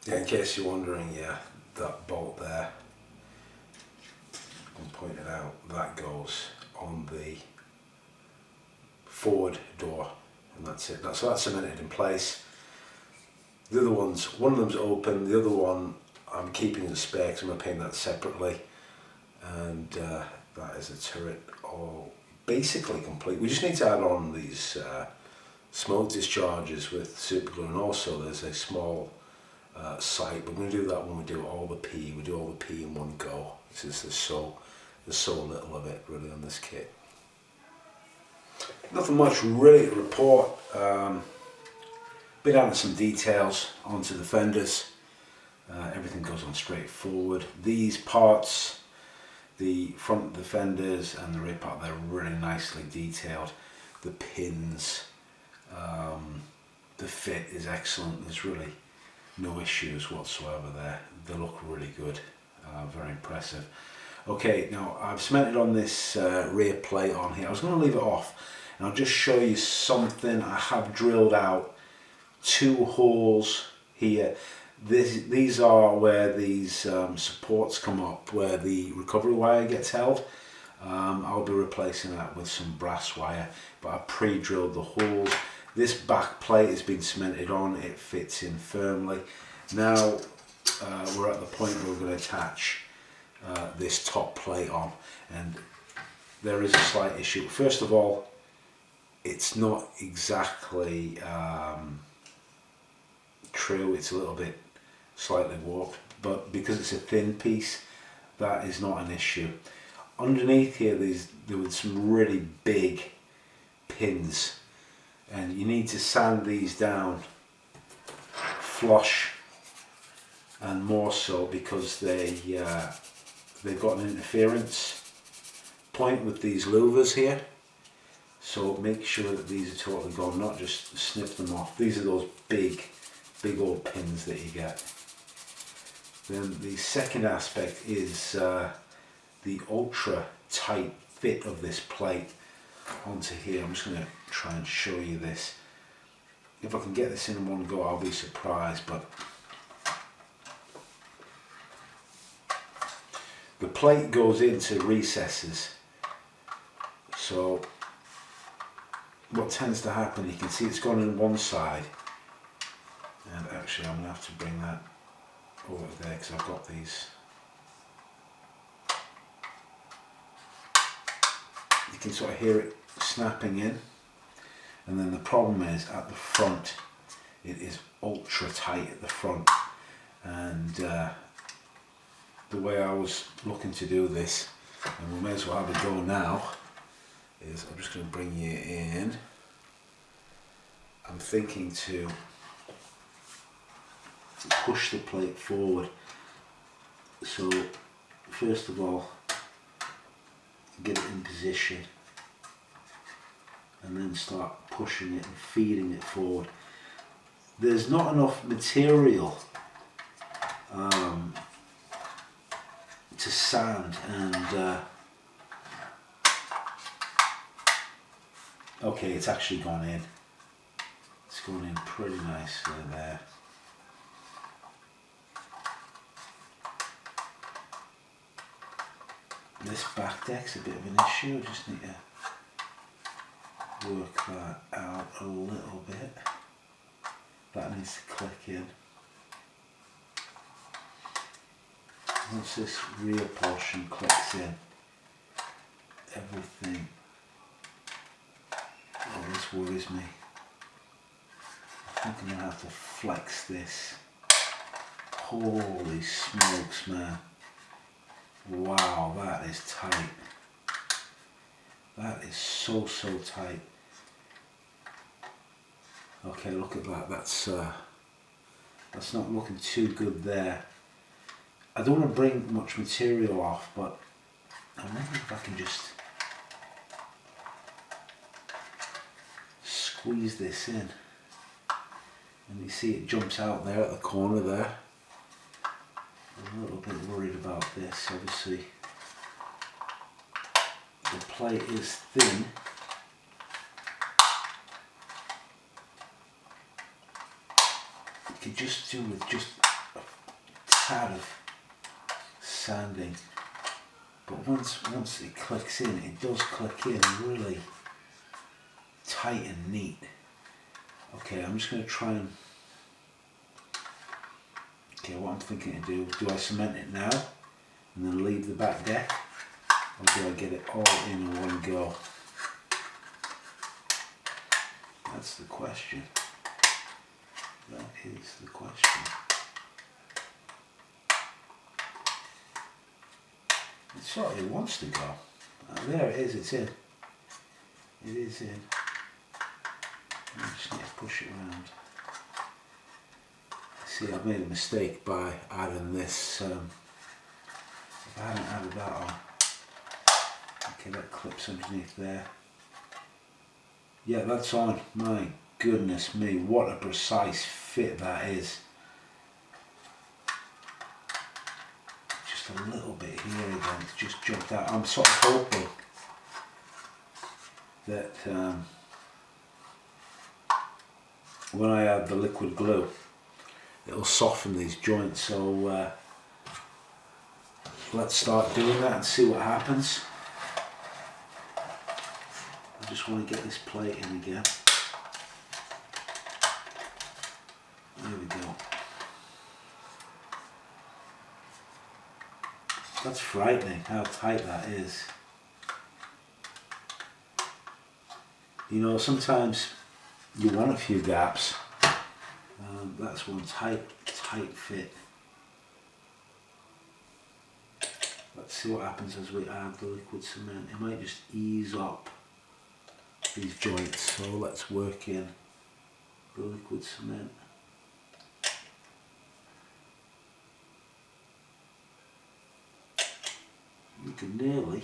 Yeah, in case you're wondering, yeah, that bolt there, I pointed out, that goes on the forward door, and that's it. So that's cemented in place. The other ones, one of them's open, the other one I'm keeping as a spare because I'm going to paint that separately, and that is the turret all basically complete. We just need to add on these smoke discharges with super glue, and also there's a small sight. We're going to do that when we do all the P. We do all the P in one go, since there's so little of it really on this kit. Nothing much really to report. Been adding some details onto the fenders. Everything goes on straight forward. These parts, the front of the fenders and the rear part, they're really nicely detailed. The pins, the fit is excellent. There's really no issues whatsoever there. They look really good, very impressive. Okay, now I've cemented on this rear plate on here. I was going to leave it off, and I'll just show you something. I have drilled out 2 holes here. These are where these supports come up, where the recovery wire gets held. I'll be replacing that with some brass wire, but I pre-drilled the holes. This back plate has been cemented on, it fits in firmly. Now we're at the point where we're going to attach this top plate on, and there is a slight issue. First of all, it's not exactly true, it's a little bit slightly warped, but because it's a thin piece, that is not an issue. underneath here there were some really big pins, and you need to sand these down flush, and more so because they've got an interference point with these louvers here. So make sure that these are totally gone, not just snip them off. These are those big old pins that you get. Then the second aspect is the ultra tight fit of this plate onto here. I'm just going to try and show you this. If I can get this in one go, I'll be surprised, but the plate goes into recesses. So what tends to happen, you can see it's gone in one side, and actually I'm going to have to bring that over there because I've got these. You can sort of hear it snapping in, and then the problem is at the front it is ultra tight at the front, and the way I was looking to do this, and we may as well have a go now, is I'm just going to bring you in. I'm thinking to push the plate forward. So first of all, get it in position, and then start pushing it and feeding it forward. There's not enough material to sand, and okay, it's actually gone in. It's gone in pretty nicely there. This back deck's a bit of an issue. I just need to work that out a little bit. That needs to click in. Once this rear portion clicks in, everything, oh, this worries me. I think I'm going to have to flex this. Holy smokes, man. Wow, that is tight. That is so tight. Okay, look at that. That's not looking too good there. I don't want to bring much material off, but I'm wondering if I can just squeeze this in. And you see it jumps out there at the corner there. I'm a little bit worried about this. Obviously the plate is thin, you could just do with just a tad of sanding, but once it clicks in, it does click in really tight and neat. Okay, I'm just going to try and, okay, what I'm thinking to do I cement it now and then leave the back deck, or do I get it all in one go? That's the question. That is the question. It sort of wants to go. There it is, it's in. It is in. I just need to push it around. See, I've made a mistake by adding this. If I hadn't added that on, okay, that clips underneath there. Yeah, that's on. My goodness me, what a precise fit that is. Just a little bit here again, it's just jumped out. I'm sort of hoping that when I add the liquid glue, it'll soften these joints. So let's start doing that and see what happens. I just want to get this plate in again. There we go. That's frightening how tight that is. You know, sometimes you want a few gaps. That's one tight fit. Let's see what happens as we add the liquid cement. It might just ease up these joints, so let's work in the liquid cement. You could nearly,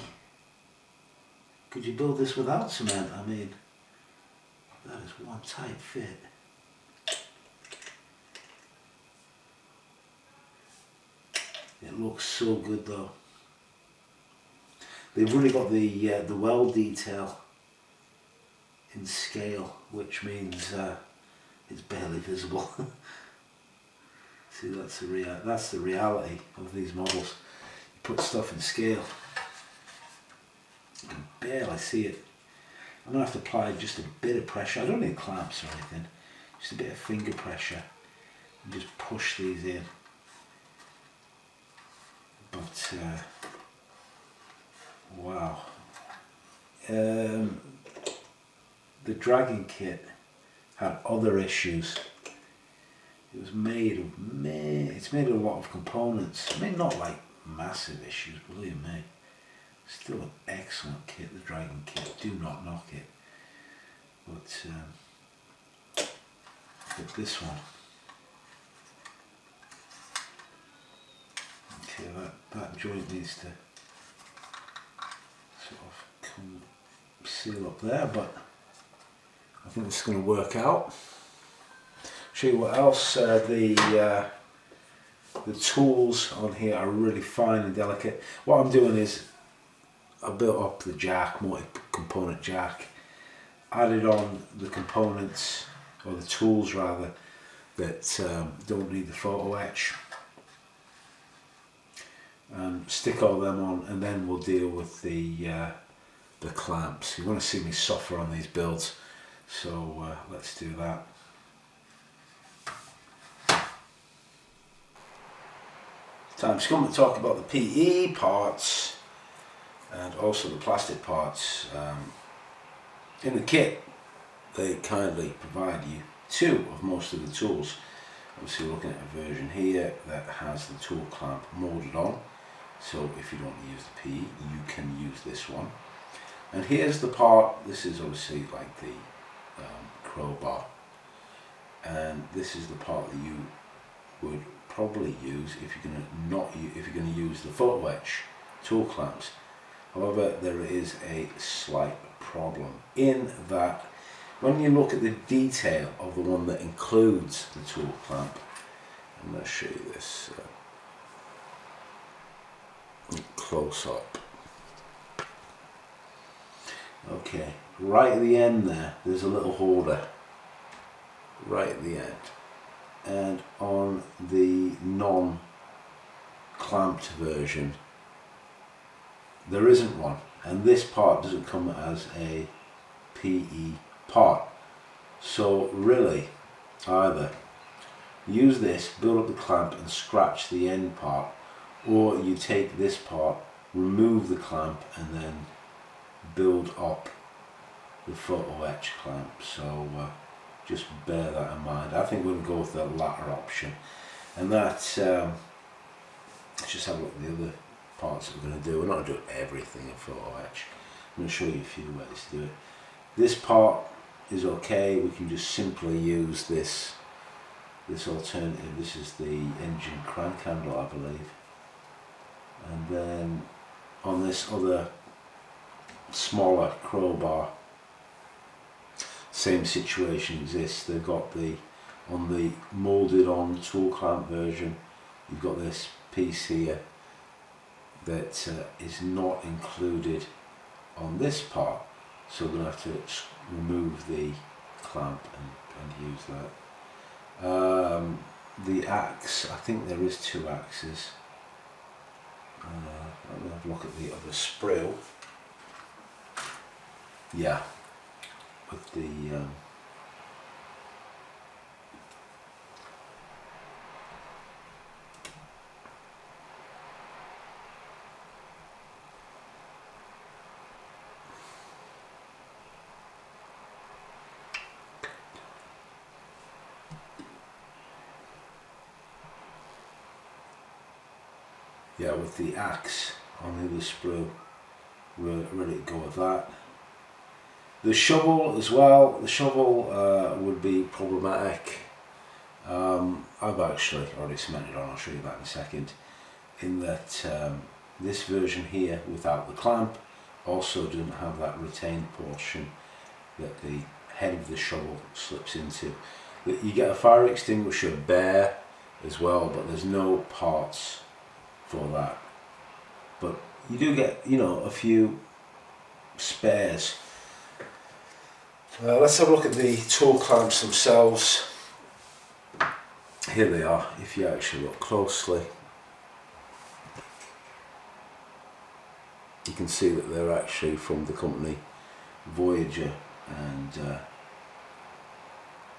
could you build this without cement? I mean, that is one tight fit. It looks so good though. They've really got the weld detail in scale, which means it's barely visible. See, that's the reality of these models. You put stuff in scale, you can barely see it. I'm going to have to apply just a bit of pressure. I don't need clamps or anything, just a bit of finger pressure and just push these in. But wow, the Dragon kit had other issues. It was made of it's made of a lot of components. I mean, not like massive issues, believe me. Still an excellent kit, the Dragon kit. Do not knock it. But this one. Okay, that joint needs to sort of come seal up there, but I think it's going to work out. Show you what else. The tools on here are really fine and delicate. What I'm doing is I built up the jack, multi-component jack, added on the components, or the tools rather, that don't need the photo etch. Stick all them on, and then we'll deal with the clamps. You want to see me suffer on these builds, so let's do that. Time to come to talk about the PE parts and also the plastic parts. In the kit, they kindly provide you two of most of the tools. Obviously, you're looking at a version here that has the tool clamp molded on. So if you don't use the PE, you can use this one. And here's the part. This is obviously like the crowbar, and this is the part that you would probably use if you're going to use the photo etch tool clamps. However, there is a slight problem in that when you look at the detail of the one that includes the tool clamp, I'm going to show you this close up. Okay, right at the end there's a little holder right at the end, and on the non-clamped version there isn't one, and this part doesn't come as a PE part. So really, either use this, build up the clamp and scratch the end part, or you take this part, remove the clamp and then build up the photo etch clamp. So just bear that in mind. I think we're going to go with the latter option, and that let's just have a look at the other parts that we're going to do. We're not going to do everything in photo etch. I'm going to show you a few ways to do it. This part is okay. We can just simply use this alternative. This is the engine crank handle, I believe. And then on this other smaller crowbar, same situation exists. They've got on the molded on tool clamp version, you've got this piece here that is not included on this part, so we're going to have to remove the clamp and use that. The axe, I think there is two axes. Let me have a look at the other sprue. Yeah, with the with the axe, on the other sprue. We're ready to go with that. The shovel as well, the shovel would be problematic. I've actually already cemented on, I'll show you that in a second, in that this version here without the clamp also doesn't have that retained portion that the head of the shovel slips into. You get a fire extinguisher bare as well, but there's no parts for that. But you do get, you know, a few spares. Let's have a look at the tool clamps themselves. Here they are, if you actually look closely. You can see that they're actually from the company Voyager, and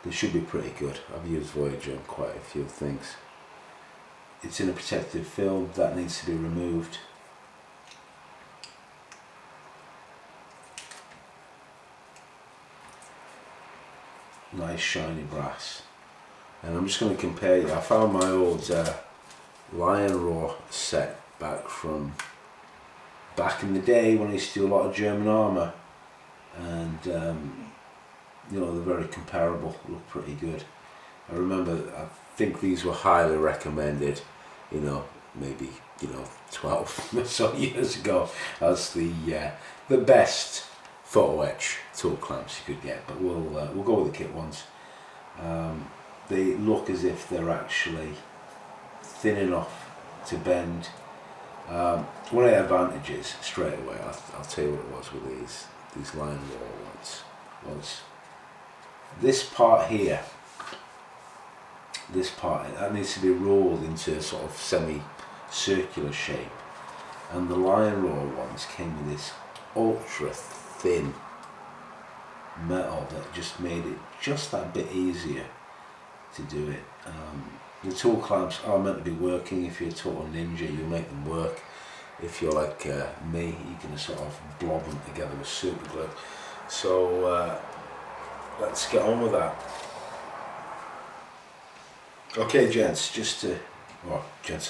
they should be pretty good. I've used Voyager on quite a few things. It's in a protective film, that needs to be removed. Nice shiny brass. And I'm just going to compare you. I found my old Lion Roar set back in the day when I used to do a lot of German armour, and you know, they're very comparable, look pretty good. I remember, I think these were highly recommended, you know, maybe, you know, 12 or so years ago as the best photo etch tool clamps you could get, but we'll go with the kit ones. They look as if they're actually thin enough to bend. One of the advantages straight away, I'll tell you what it was with these Lion Roar ones, was this part here. This part, that needs to be rolled into a sort of semi-circular shape, and the Lion Roar ones came with this ultra thin metal that just made it just that bit easier to do it. The tool clamps are meant to be working. If you're a total ninja, you make them work. If you're like me, you can sort of blob them together with super glue. So let's get on with that. Okay, gents, gents and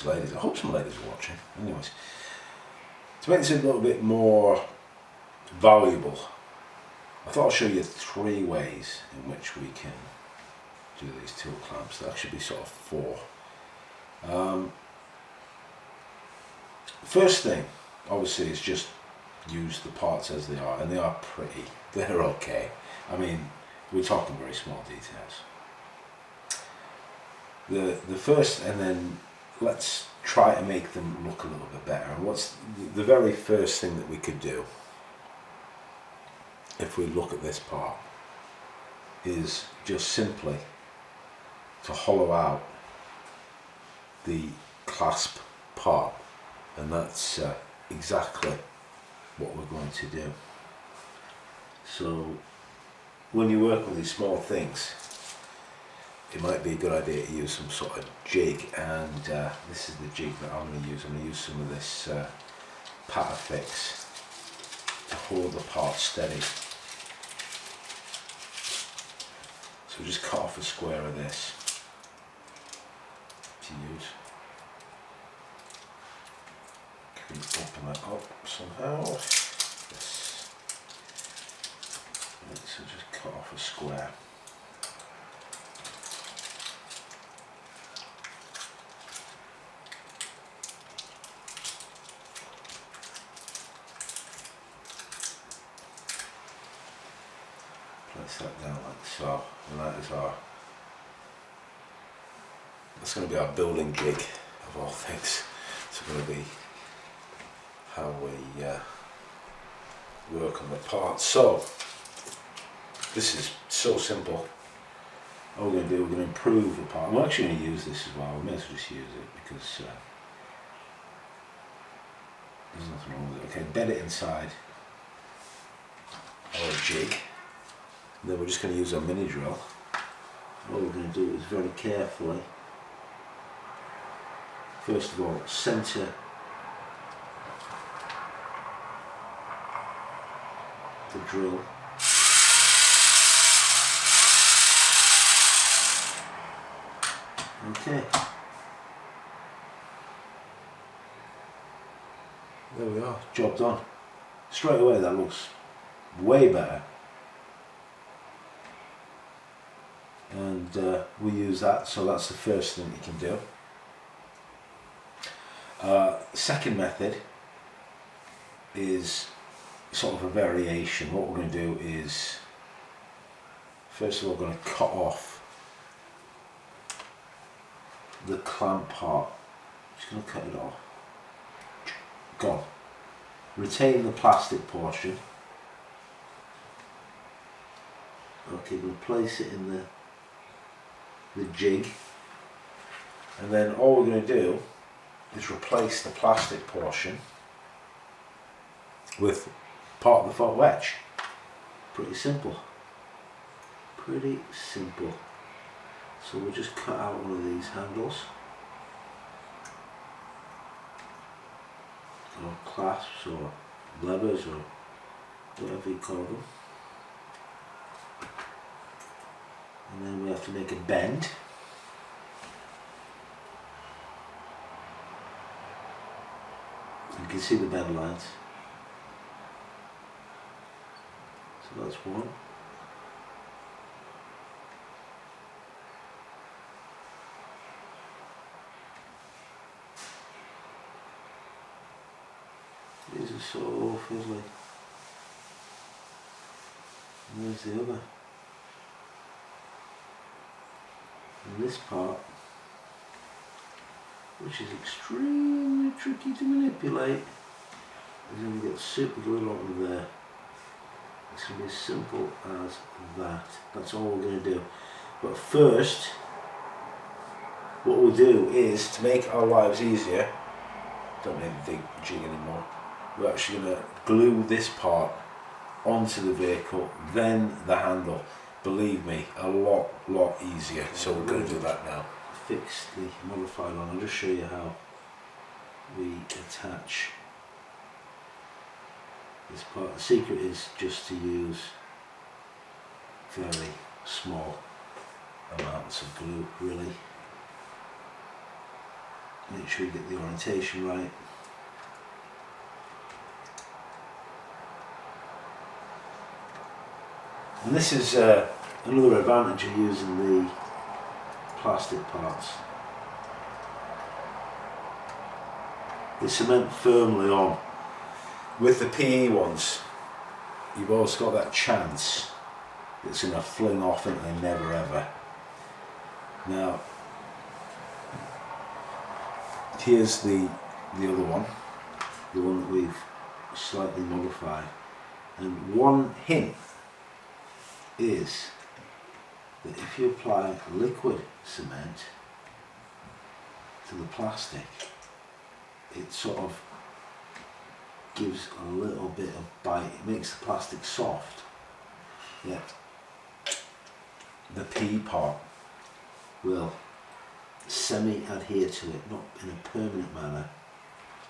ladies, I hope some ladies are watching. Anyways, to make this a little bit more valuable, I thought I'll show you 3 ways in which we can do these tool clamps. That should be sort of 4. First thing, obviously, is just use the parts as they are, and they are pretty. They're okay. I mean, we're talking very small details. The first, and then let's try to make them look a little bit better. What's the very first thing that we could do, if we look at this part, is just simply to hollow out the clasp part, and that's exactly what we're going to do. So when you work with these small things, it might be a good idea to use some sort of jig, and this is the jig that I'm going to use. I'm going to use some of this Patafix to hold the part steady. So just cut off a square of this to use. Can you open that up somehow? Yes. Right, so just cut off a square. Place that down like so, and that's going to be our building jig of all things. It's going to be how we work on the parts. So this is so simple. All we're going to do, we're going to improve the part. I'm actually going to use this as well. We may as well just use it because there's nothing wrong with it. Okay, bed it inside our jig. And then we're just going to use our mini drill. What we're going to do is very carefully, first of all, centre the drill. Okay. there we are, job done. Straight away that looks way better. And we use that, so that's the first thing you can do. Second method is sort of a variation. What we're going to do is, first of all, we're going to cut off the clamp part. Just going to cut it off. Gone. Retain the plastic portion. Okay, we're going to place it in the jig, and then all we're going to do is replace the plastic portion with part of the foot wedge. Pretty simple. Pretty simple. So we'll just cut out one of these handles, or clasps, or levers, or whatever you call them. And then we have to make a bend. You can see the bend lines. So that's one. These are so fizzly. And there's the other. And this part, which is extremely tricky to manipulate, is going to get super glue onto there. It's going to be as simple as that. That's all we're going to do. But first, what we'll do is, to make our lives easier, don't need the big jig anymore, we're actually going to glue this part onto the vehicle, then the handle. Believe me, a lot easier. So we're going to do that now. Fix the modified one. I'll just show you how we attach this part. The secret is just to use very small amounts of glue, really. Make sure you get the orientation right. And this is another advantage of using the plastic parts. They cement firmly on. With the PE ones, you've always got that chance it's going to fling off, and they never ever. Now, here's the other one, the one that we've slightly modified. And one hint is that if you apply liquid cement to the plastic, it sort of gives a little bit of bite. It makes the plastic soft. Yeah. The P part will semi-adhere to it, not in a permanent manner,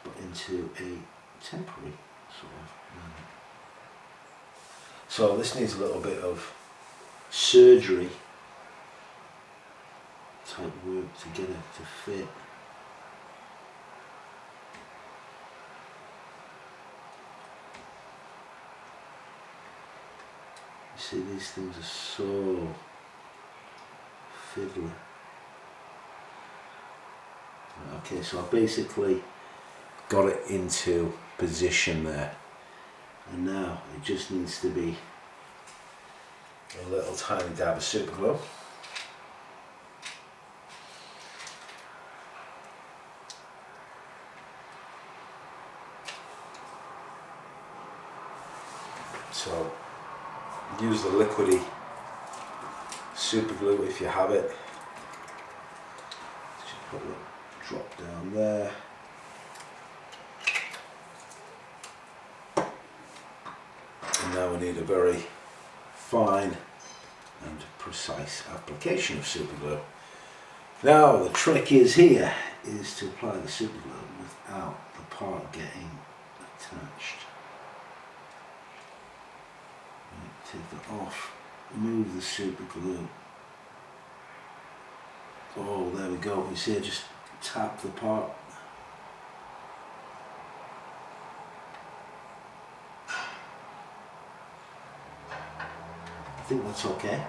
but into a temporary sort of manner. So this needs a little bit of surgery type work to get it to fit. You see, these things are so fiddly. Okay, so I basically got it into position there, and now it just needs to be a little tiny dab of super glue. So use the liquidy super glue if you have it. Just put a drop down there. And now we need a very fine and precise application of super glue. Now the trick is here is to apply the super glue without the part getting attached. Take that off, remove the super glue. Oh, there we go. You see, I just tap the part. I think that's okay.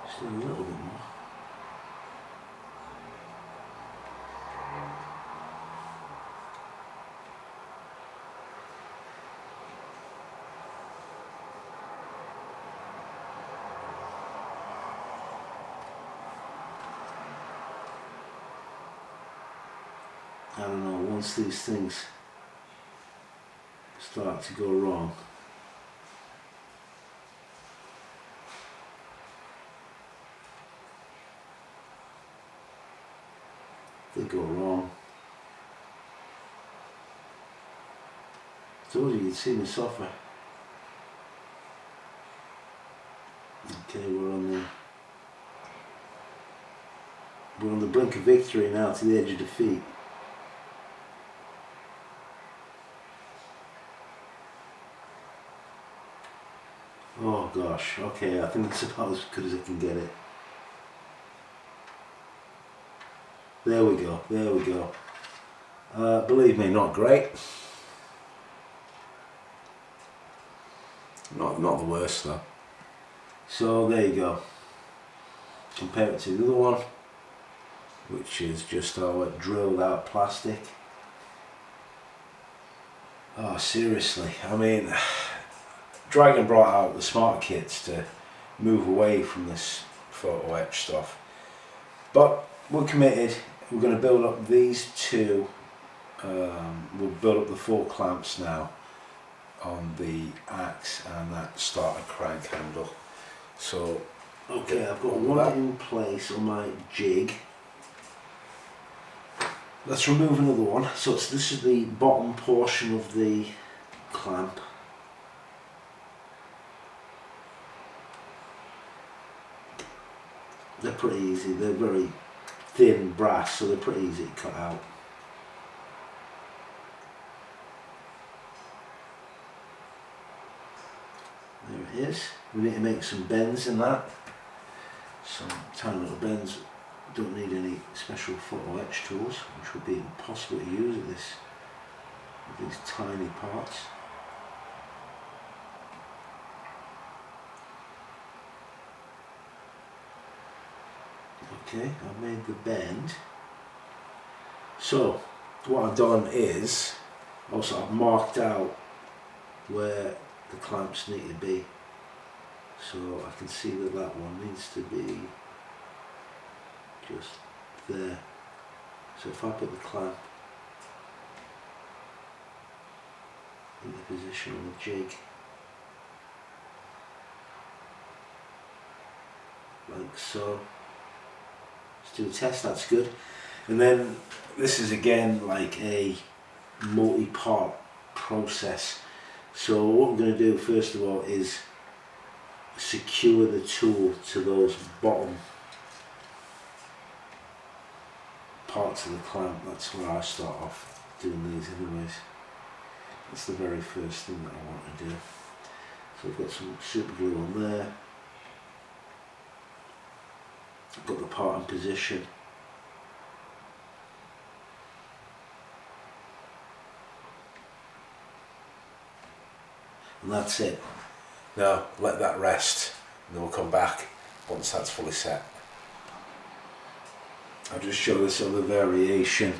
Just a little bit more. I don't know, once these things start to go wrong, they go wrong. I told you you'd see me suffer. Okay, we're on the brink of victory now, to the edge of defeat. Oh gosh, okay, I think that's about as good as I can get it. There we go, there we go. Believe me, not great. Not the worst though. So there you go. Compare it to the other one, which is just our drilled out plastic. Oh seriously, I mean, Dragon brought out the smart kits to move away from this photo etch stuff, but we're committed. We're going to build up these two. We'll build up the 4 clamps now on the axe and that starter crank handle. So okay, I've got one in place on my jig. Let's remove another one. So this is the bottom portion of the clamp. They're pretty easy, they're very thin brass, so they're pretty easy to cut out. There it is. We need to make some bends in that. Some tiny little bends. Don't need any special photo etch tools, which would be impossible to use with these tiny parts. Okay, I've made the bend. So what I've done is also I've marked out where the clamps need to be, so I can see that that one needs to be just there. So if I put the clamp in the position on the jig like so, let's do a test. That's good. And then this is again like a multi-part process. So what we're going to do first of all is secure the tool to those bottom parts of the clamp. That's where I start off doing these anyways. That's the very first thing that I want to do. So I've got some super glue on there. I've got the part in position. And that's it. Now let that rest and then we'll come back once that's fully set. I'll just show this other variation.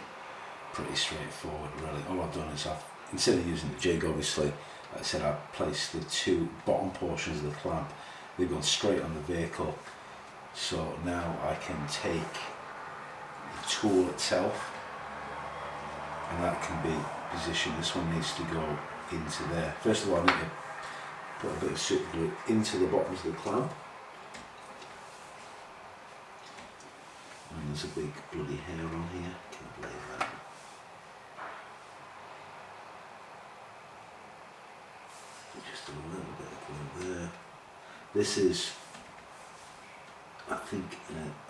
Pretty straightforward really. All I've done is instead of using the jig obviously, like I said, I've placed the 2 bottom portions of the clamp. They've gone straight on the vehicle. So now I can take the tool itself and that can be positioned. This one needs to go into there. First of all I need to put a bit of super glue into the bottoms of the clamp. And there's a big bloody hair on here, can't believe that. Just a little bit of glue there. This is, I think,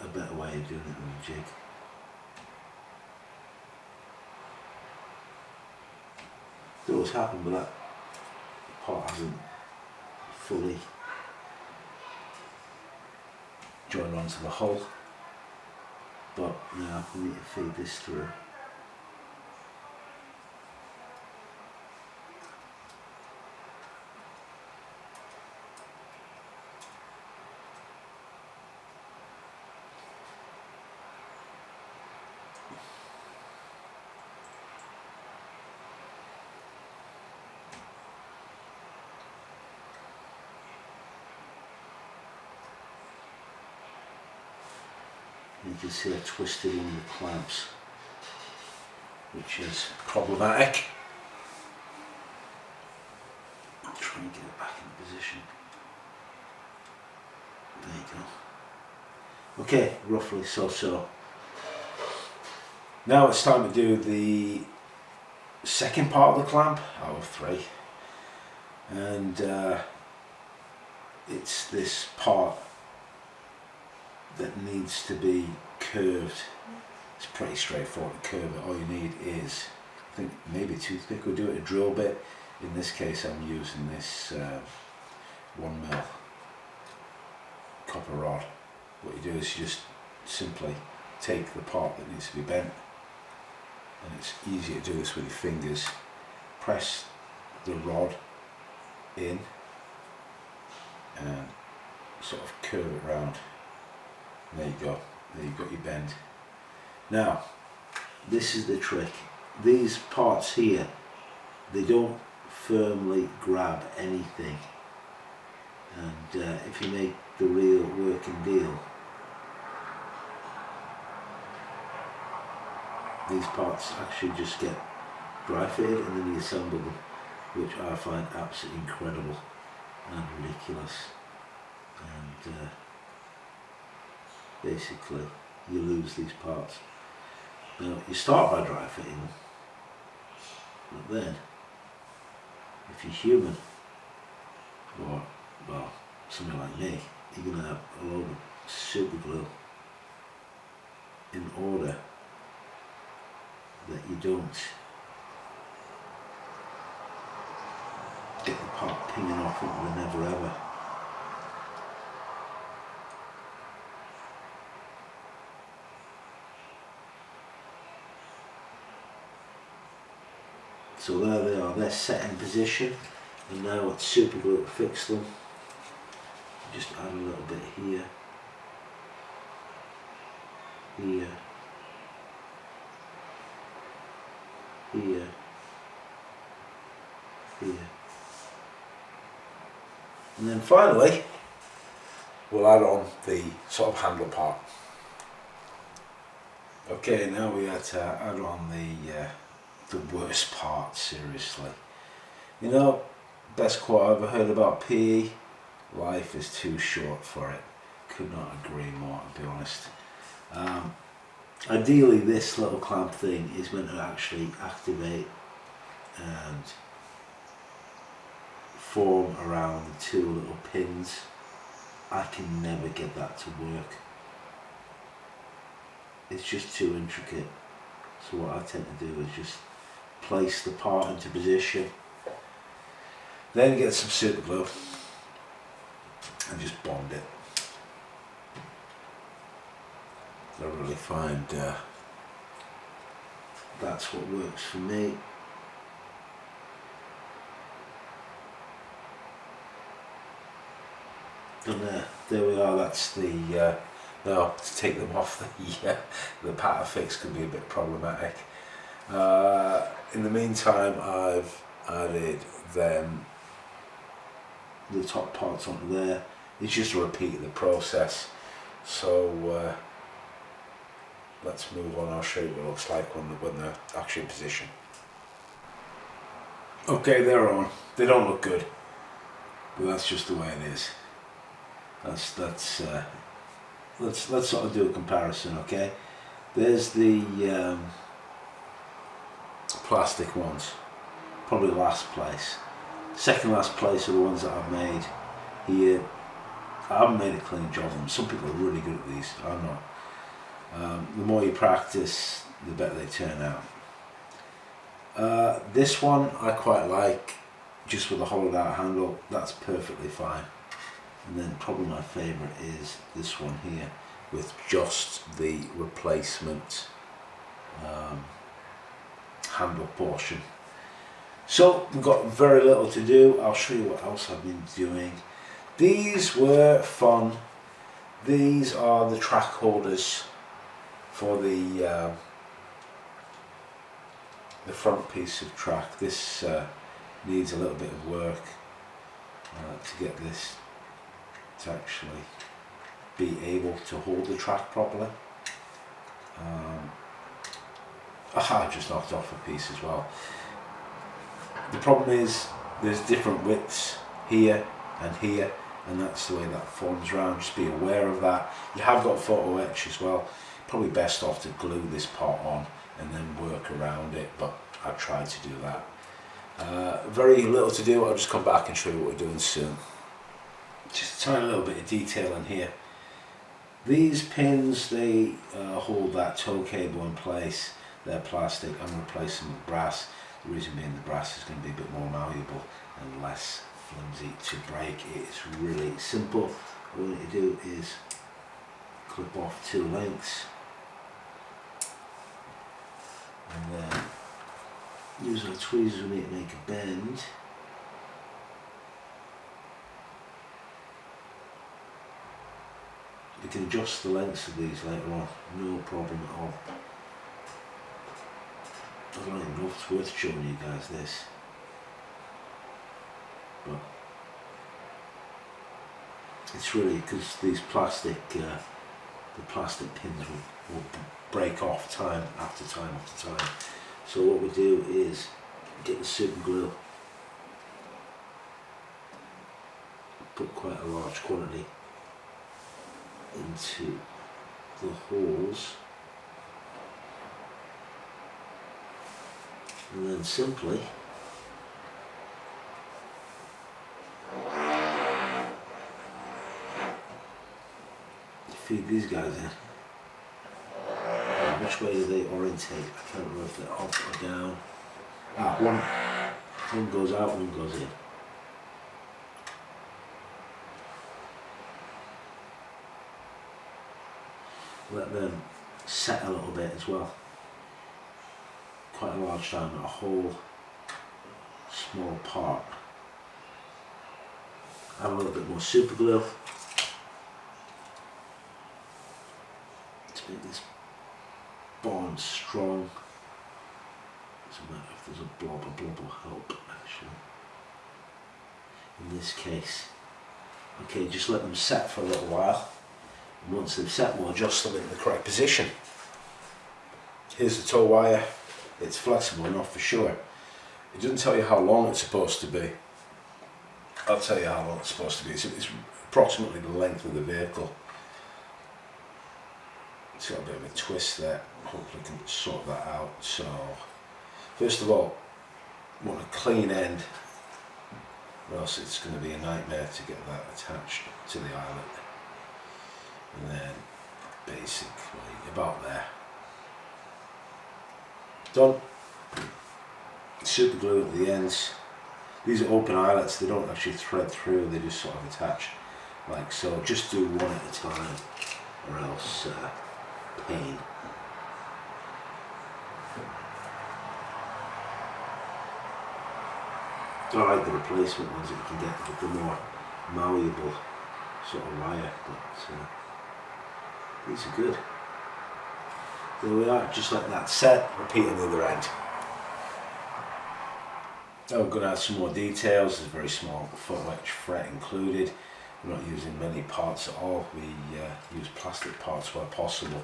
a better way of doing it than a jig. It always happened, but that part hasn't fully joined onto the hull. But now we need to feed this through. you can see I twisted one of the clamps, which is problematic. I'll try and get it back in position. There you go. Okay, roughly so. Now it's time to do the second part of the clamp out of 3, and it's this part that needs to be curved. It's pretty straightforward to curve it. All you need is, I think, maybe a toothpick will do it, a drill bit. In this case I'm using this 1mm copper rod. What you do is you just simply take the part that needs to be bent, and it's easy to do this with your fingers. Press the rod in and sort of curve it round. And there you go, there you've got your bend. Now, this is the trick. These parts here, they don't firmly grab anything, and if you make the real working deal, these parts actually just get dry fitted and then you assemble them, which I find absolutely incredible and ridiculous. And basically you lose these parts. Now you start by dry fitting them, but then if you're human, or well, something like me, you're going to have a load of super glue in order that you don't get the part pinging off into the never ever. So there they are, they're set in position, and now it's super glue to fix them. Just add a little bit here, here, here, here. And then finally, we'll add on the sort of handle part. Okay, now we had to add on the worst part, seriously. You know, best quote I ever heard about PE, life is too short for it. Could not agree more, to be honest. Ideally this little clamp thing is meant to actually activate and form around the 2 little pins. I can never get that to work. It's just too intricate. So what I tend to do is just place the part into position, then get some super glue and just bond it. I really find that's what works for me. And there we are, that's the, now to take them off, the patter fix can be a bit problematic. In the meantime I've added the top parts onto there. It's just a repeat of the process. So let's move on. I'll show you what it looks like when they're actually in position. Okay, they're on. They don't look good, but that's just the way it is. Let's sort of do a comparison. Okay, there's the plastic ones, probably last place. Second last place are the ones that I've made here. I haven't made a clean job of them. Some people are really good at these, I'm not. The more you practice, the better they turn out. This one I quite like, just with a hollowed out handle. That's perfectly fine. And then probably my favourite is this one here, with just the replacement handle portion. So we've got very little to do. I'll show you what else I've been doing. These were fun. These are the track holders for the front piece of track. This needs a little bit of work to get this to actually be able to hold the track properly. I just knocked off a piece as well. The problem is there's different widths here and here, and that's the way that forms around. Just be aware of that. You have got photo etch as well. Probably best off to glue this part on and then work around it, but I tried to do that. Very little to do. I'll just come back and show you what we're doing soon. Just a tiny little bit of detail in here. These pins, they hold that tow cable in place. They're plastic. I'm going to replace them with brass. The reason being the brass is going to be a bit more malleable and less flimsy to break. It's really simple. All you need to do is clip off 2 lengths and then use our tweezers to make a bend. You can adjust the lengths of these later on, no problem at all. I don't even know if it's worth showing you guys this, but it's really because these plastic, the plastic pins will break off time after time after time. So what we do is get the super glue, put quite a large quantity into the holes, and then simply feed these guys in. Which way do they orientate? I can't remember if they're up or down. One goes out, one goes in. Let them set a little bit as well. Quite a large time, not a whole small part. Add a little bit more super glue to make this bond strong. Doesn't matter if there's a blob will help actually. In this case. Okay, just let them set for a little while. And once they've set, we'll adjust them in the correct position. Here's the tow wire. It's flexible enough for sure. It doesn't tell you how long it's supposed to be. I'll tell you how long it's supposed to be. It's approximately the length of the vehicle. It's got a bit of a twist there. Hopefully we can sort that out. So, first of all, we want a clean end, or else it's going to be a nightmare to get that attached to the eyelet. And then, basically, about there. Done. Super glue at the ends. These are open eyelets, they don't actually thread through, they just sort of attach like so. Just do one at a time or else pain. I like the replacement ones that you can get with the more malleable sort of wire, but these are good. There we are, just like that set, repeat on the other end. Now we're going to add some more details. There's a very small photo etch fret included. We're not using many parts at all. We use plastic parts where possible.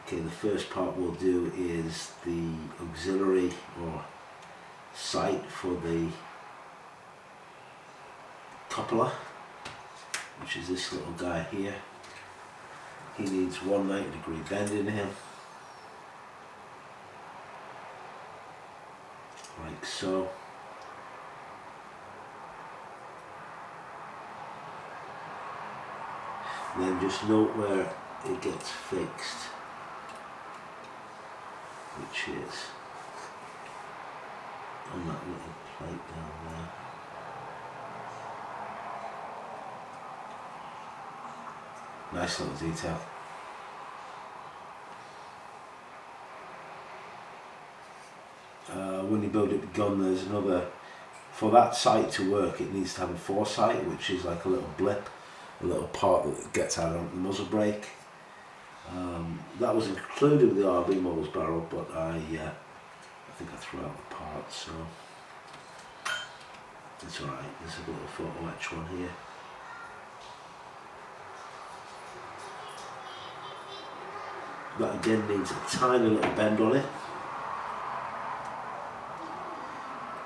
Okay, the first part we'll do is the auxiliary or sight for the coupler, which is this little guy here. He needs 190-degree bend in him, like so. And then just note where it gets fixed, which is on that little plate down there. Nice little detail. When you build up the gun, there's another, for that sight to work it needs to have a foresight, which is like a little blip, a little part that gets out on the muzzle brake. That was included with the RB Models barrel, but I think I threw out the part, so it's alright. There's a little photo etch one here. That again needs a tiny little bend on it,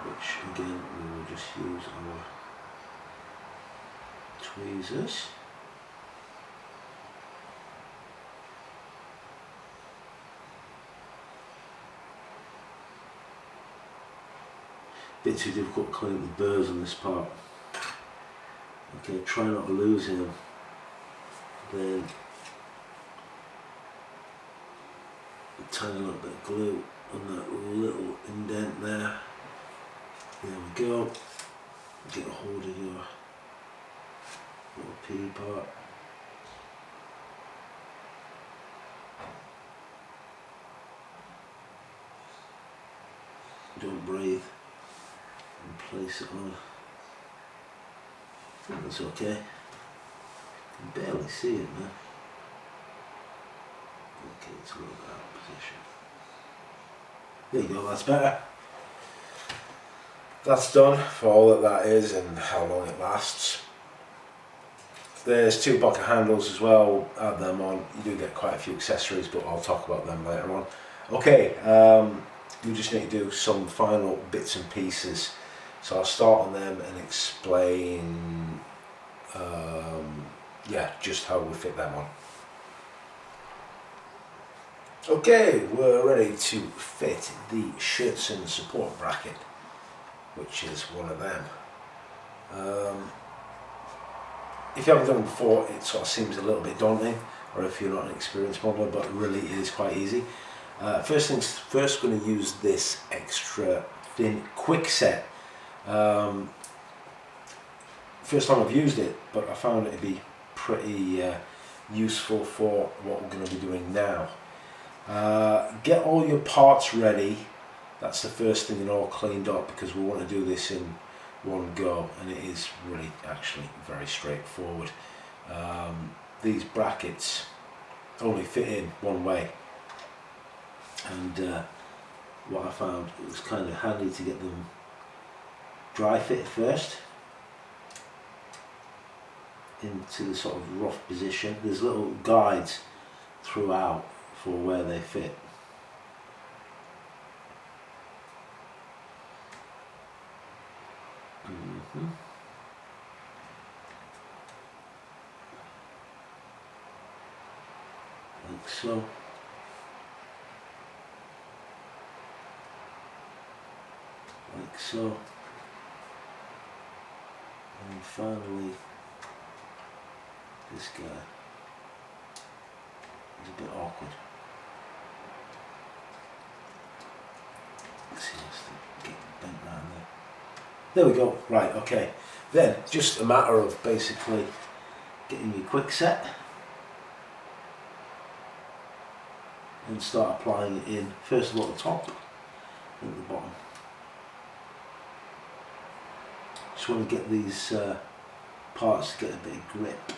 which again we will just use our tweezers. Bit too difficult to clean the burrs on this part. Okay, try not to lose him. Then a tiny little bit of glue on that little indent there. There we go. Get a hold of your little P part. Don't breathe. And place it on. I think that's okay. You can barely see it now. Okay, it's a little bit out of position. There you go, that's better. That's done for all that is and how long it lasts. There's two bucket handles as well, add them on. You do get quite a few accessories, but I'll talk about them later on. Okay, we just need to do some final bits and pieces. So I'll start on them and explain yeah, just how we fit them on. Okay, we're ready to fit the Scherzen support bracket, which is one of them. If you haven't done it before, it sort of seems a little bit daunting, or if you're not an experienced modeler, but really it is quite easy. First things first, going to use this extra thin quick set. First time I've used it, but I found it to be pretty useful for what we're going to be doing now. Get all your parts ready. That's the first thing, and all cleaned up, because we want to do this in one go, and it is really actually very straightforward. These brackets only fit in one way, and what I found, it was kind of handy to get them dry fit first into the sort of rough position. There's little guides throughout for where they fit. Like so. Like so. And finally, this guy is a bit awkward. Let's see, let's get bent around there. There we go. Right, okay. Then, just a matter of basically getting your quick set and start applying it in, first of all at the top and at the bottom. Just want to get these parts to get a bit of grip.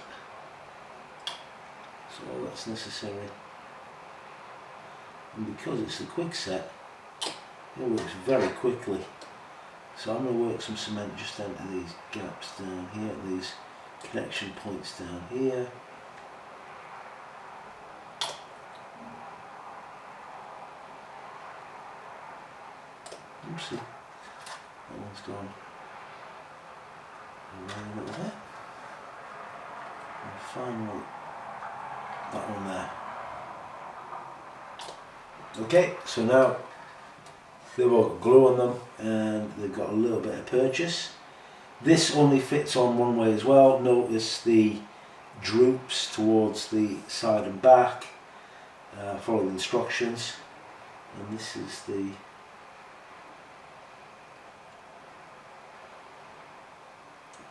That's all that's necessary. And because it's the quick set, it works very quickly. So I'm going to work some cement just into these gaps down here, these connection points down here. Oopsie, that one's gone around a little bit. And finally, that one there. Okay, so now they've all got glue on them and they've got a little bit of purchase. This only fits on one way as well. Notice the droops towards the side and back. Follow the instructions. And this is the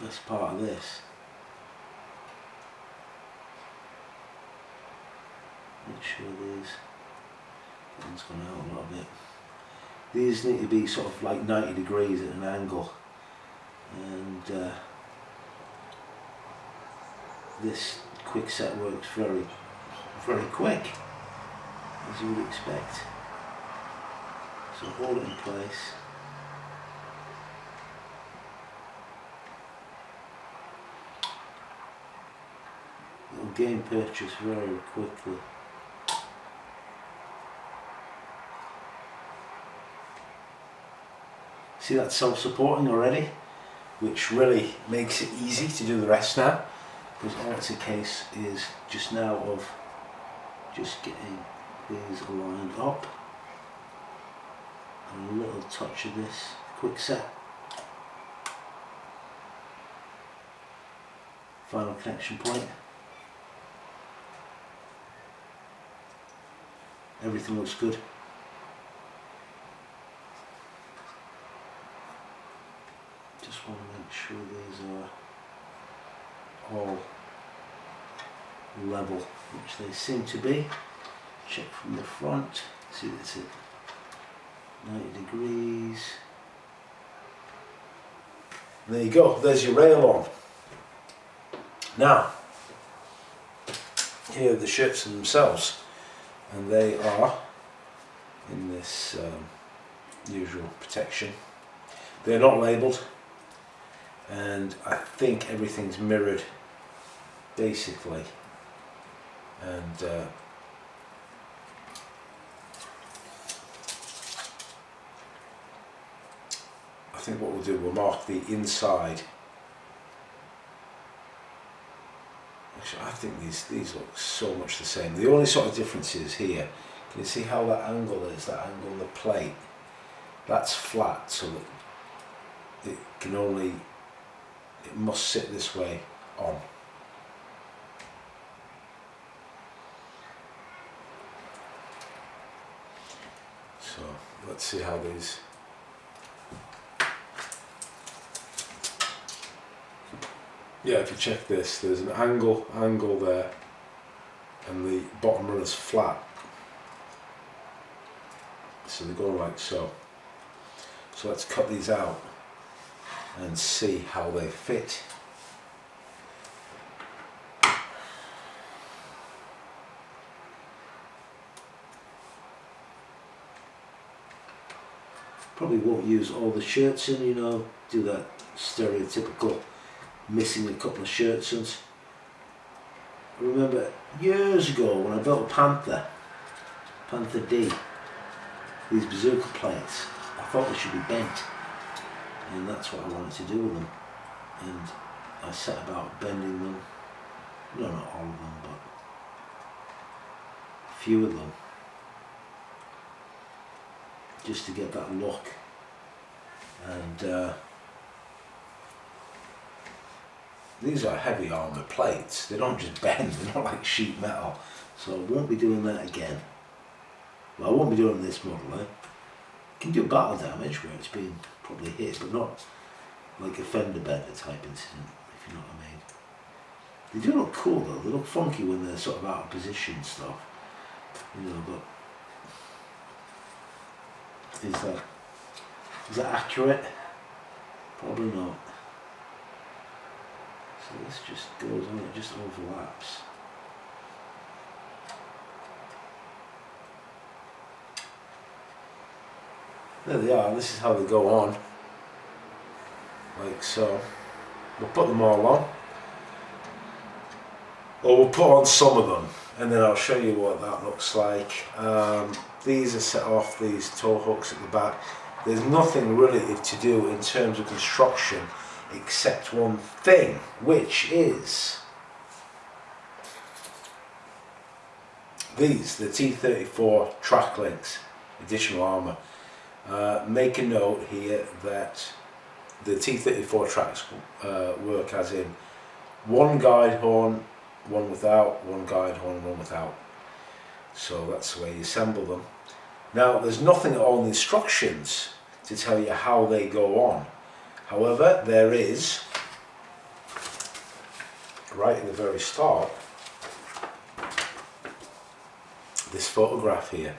best part of this. Make sure these, that one's gone out a little bit. These need to be sort of like 90 degrees at an angle, and this quick set works very, very quick, as you would expect. So hold it in place. It'll gain purchase very quickly. See, that's self-supporting already, which really makes it easy to do the rest now, because all it's a case is just now of just getting these aligned up, and a little touch of this quick set. Final connection point. Everything looks good. Just want to make sure these are all level, which they seem to be. Check from the front. See, that's it. 90 degrees. There you go. There's your rail on. Now, here are the shirts themselves, and they are in this usual protection. They're not labelled, and I think everything's mirrored basically, and I think what we'll do, we'll mark the inside. Actually, I think these look so much the same. The only sort of difference is here. Can you see how that angle is? That angle on the plate, that's flat, so that it can only, it must sit this way on. So let's see how these. Yeah, if you check this, there's an angle there, and the bottom run is flat. So they go like so. So let's cut these out and see how they fit. Probably won't use all the shirts in, you know, do that stereotypical missing a couple of shirts. And I remember years ago when I built a Panther D, these bazooka plates, I thought they should be bent, and that's what I wanted to do with them, and I set about bending them, no, not all of them, but a few of them, just to get that look. And these are heavy armour plates, they don't just bend, they're not like sheet metal, so I won't be doing that again. Well, I won't be doing this model, eh? Can do battle damage where it's been probably hit, but not like a fender bender type incident, if you know what I mean. They do look cool though, they look funky when they're sort of out of position and stuff, you know, but is that accurate? Probably not. So this just goes on, it just overlaps. There they are, this is how they go on, like so. We'll put them all on, or we'll put on some of them, and then I'll show you what that looks like. These are set off, these tow hooks at the back. There's nothing really to do in terms of construction except one thing, which is these, the T-34 track links, additional armour. Make a note here that the T-34 tracks work as in one guide horn, one without, one guide horn, one without. So that's the way you assemble them. Now there's nothing at all in the instructions to tell you how they go on. However, there is, right at the very start, this photograph here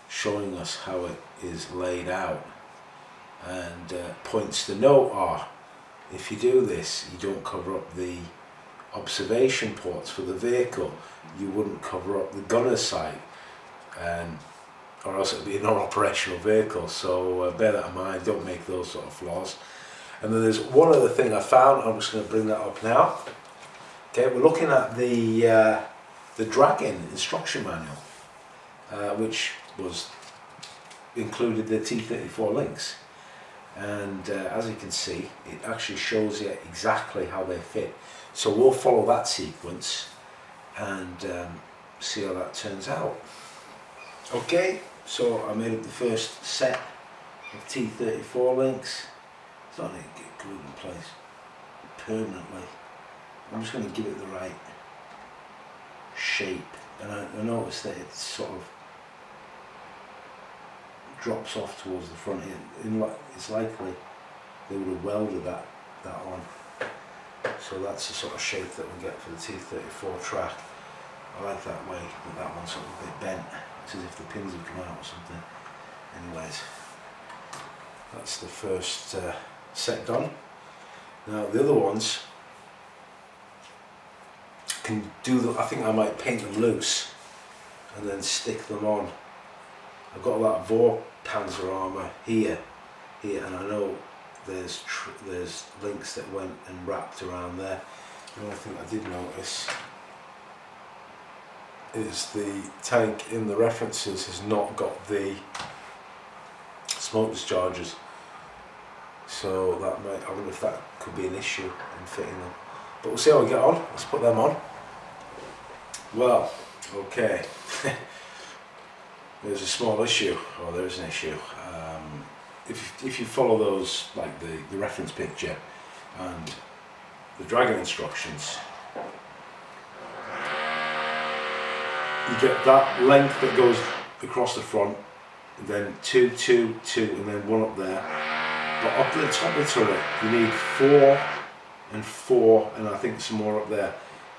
showing us how it is laid out, and points to note if you do this, you don't cover up the observation ports for the vehicle, you wouldn't cover up the gunner's sight, or else it would be a non-operational vehicle. So bear that in mind, don't make those sort of flaws. And then there's one other thing I found, I'm just going to bring that up now. Okay, we're looking at the Dragon instruction manual, which was included the T-34 links. and as you can see, it actually shows you exactly how they fit. So we'll follow that sequence and see how that turns out. Okay, so I made up the first set of T34 links. It's not going to get glued in place permanently. I'm just going to give it the right shape, and I noticed that it sort of drops off towards the front. It's likely they would have welded that on. So that's the sort of shape that we get for the T34 track. I like that way, but that one's sort of a bit bent. It's as if the pins have come out or something. Anyways, that's the first set done. Now the other ones can do I think I might paint them loose and then stick them on. I've got that Vor Panzer armour here, and I know there's links that went and wrapped around there. The only thing I did notice is the tank in the references has not got the smoke discharges, so that might, I wonder if that could be an issue in fitting them, but we'll see how we get on. Let's put them on. Well, okay. There's a small issue, or there is an issue. If you follow those, like the reference picture and the dragon instructions, you get that length that goes across the front, and then 2, 2, 2, and then one up there. But up the top of the turret, you need 4 and 4, and I think some more up there.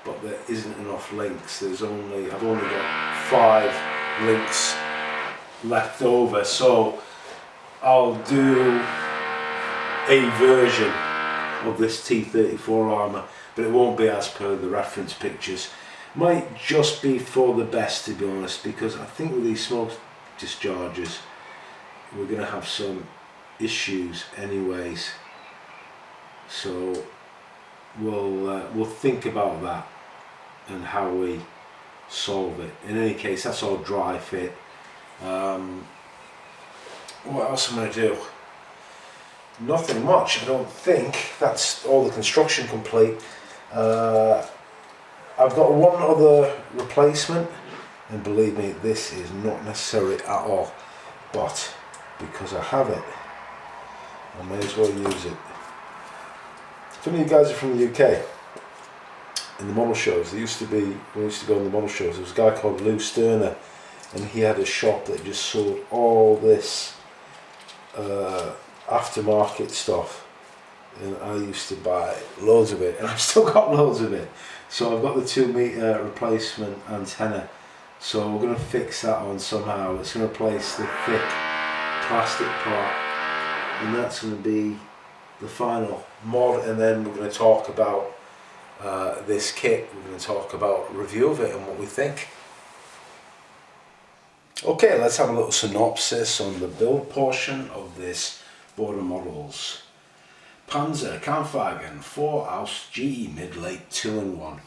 But there isn't enough links. I've only got 5 links left over, so I'll do a version of this T34 armour, but it won't be as per the reference pictures. Might just be for the best, to be honest, because I think with these smoke discharges we're going to have some issues anyways, so we'll think about that and how we solve it. In any case, that's all dry fit. What else am I going to do? Nothing much, I don't think. That's all the construction complete. I've got one other replacement, and believe me, this is not necessary at all, but because I have it, I may as well use it. If any of you guys are from the UK, in the model shows, when we used to go in the model shows, there was a guy called Lou Sterner, and he had a shop that just sold all this aftermarket stuff, and I used to buy loads of it, and I've still got loads of it. So I've got the 2 meter replacement antenna, so we're going to fix that on somehow. It's going to replace the thick plastic part, and that's going to be the final mod. And then we're going to talk about this kit. We're going to talk about a review of it and what we think. Okay, let's have a little synopsis on the build portion of this Border Models Panzer Kampfwagen 4 Aus GE mid-late 2-in-1.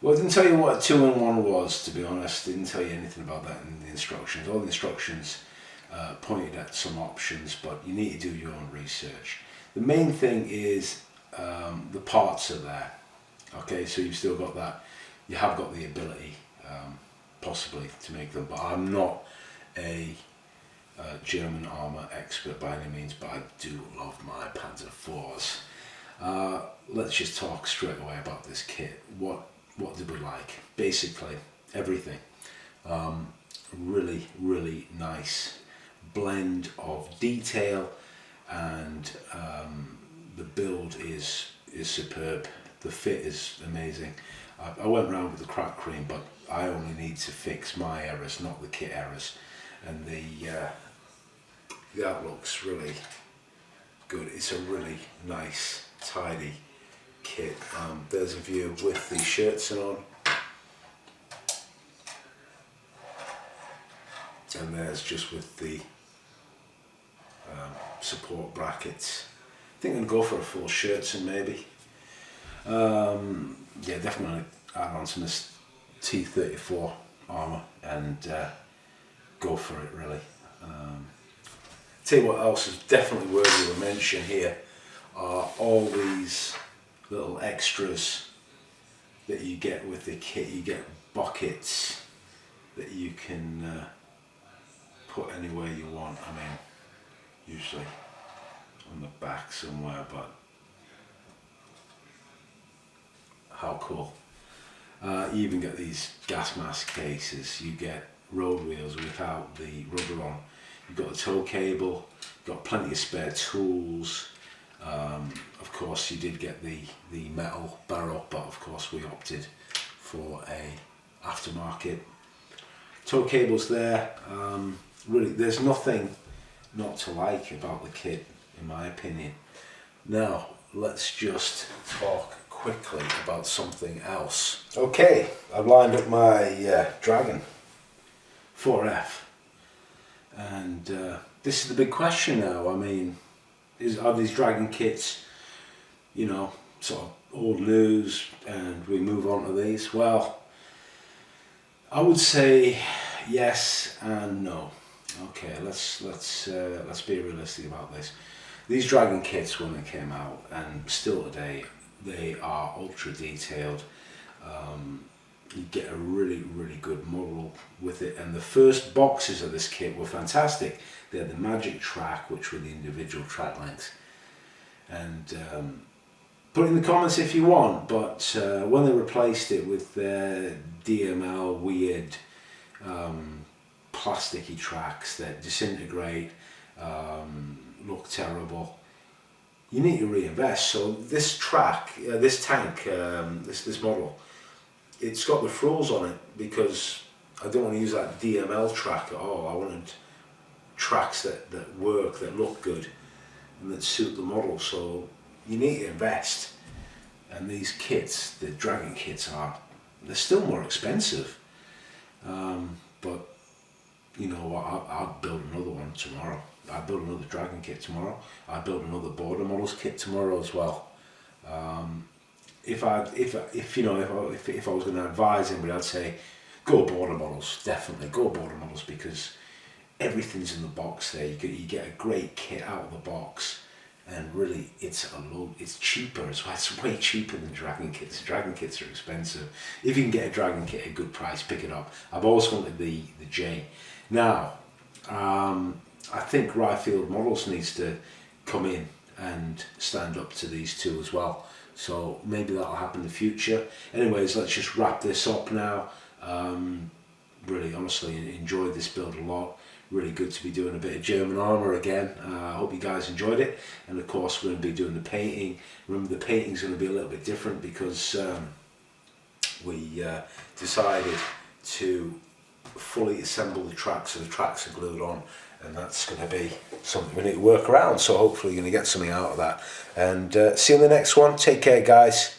Well, I didn't tell you what a 2-in-1 was, to be honest. I didn't tell you anything about that in the instructions. All the instructions pointed at some options, but you need to do your own research. The main thing is the parts are there. Okay, so you've still got that. You have got the ability possibly to make them, but I'm not a German armour expert by any means, but I do love my Panzer IVs. Let's just talk straight away about this kit. What did we like? Basically everything. Really nice blend of detail, and the build is superb. The fit is amazing. I went around with the crack cream, but I only need to fix my errors, not the kit errors. And that looks really good. It's a really nice, tidy kit. There's a view with the shirts on, and there's just with the support brackets. I think I'm going to go for a full shirts and maybe. Yeah, definitely add on some this T34 armour and go for it really. Tell you what else is definitely worthy of a mention here are all these little extras that you get with the kit. You get buckets that you can put anywhere you want. I mean, usually on the back somewhere, but how cool. You even get these gas mask cases. You get road wheels without the rubber on. You've got the tow cable, got plenty of spare tools. Of course you did get the metal barrel, but of course we opted for a aftermarket. Tow cables there. Really, there's nothing not to like about the kit, in my opinion. Now, let's just talk quickly about something else. Okay, I've lined up my Dragon 4F, and this is the big question now. I mean, are these Dragon kits, you know, sort of old news and we move on to these? Well, I would say yes and no. Okay, let's be realistic about this. These Dragon kits, when they came out, and still today, they are ultra detailed. You get a really good model with it, and the first boxes of this kit were fantastic. They had the magic track, which were the individual track lengths, and put it in the comments if you want, but when they replaced it with their DML weird plasticky tracks that disintegrate, look terrible, you need to reinvest. So this track, this tank, this model, it's got the frills on it because I don't want to use that DML track at all. I wanted tracks that work, that look good, and that suit the model. So you need to invest. And these kits, the Dragon kits, they're still more expensive. But you know what, I'll build another one tomorrow. I'll build another Dragon kit tomorrow. I'll build another Border Models kit tomorrow as well. If I was going to advise anybody, I'd say go Border Models. Definitely go Border Models, because everything's in the box there. You get a great kit out of the box, and really it's cheaper as well. It's way cheaper than Dragon kits. Dragon kits are expensive. If you can get a Dragon kit at a good price, pick it up. I've always wanted the J. Now, I think Ryfield Models needs to come in and stand up to these two as well. So maybe that'll happen in the future. Anyways, let's just wrap this up now. Really, honestly, enjoyed this build a lot. Really good to be doing a bit of German armour again. I hope you guys enjoyed it. And of course, we're going to be doing the painting. Remember, the painting's going to be a little bit different because we decided to fully assemble the tracks, so the tracks are glued on, and that's going to be something we need to work around. So hopefully you're going to get something out of that. And see you in the next one. Take care, guys.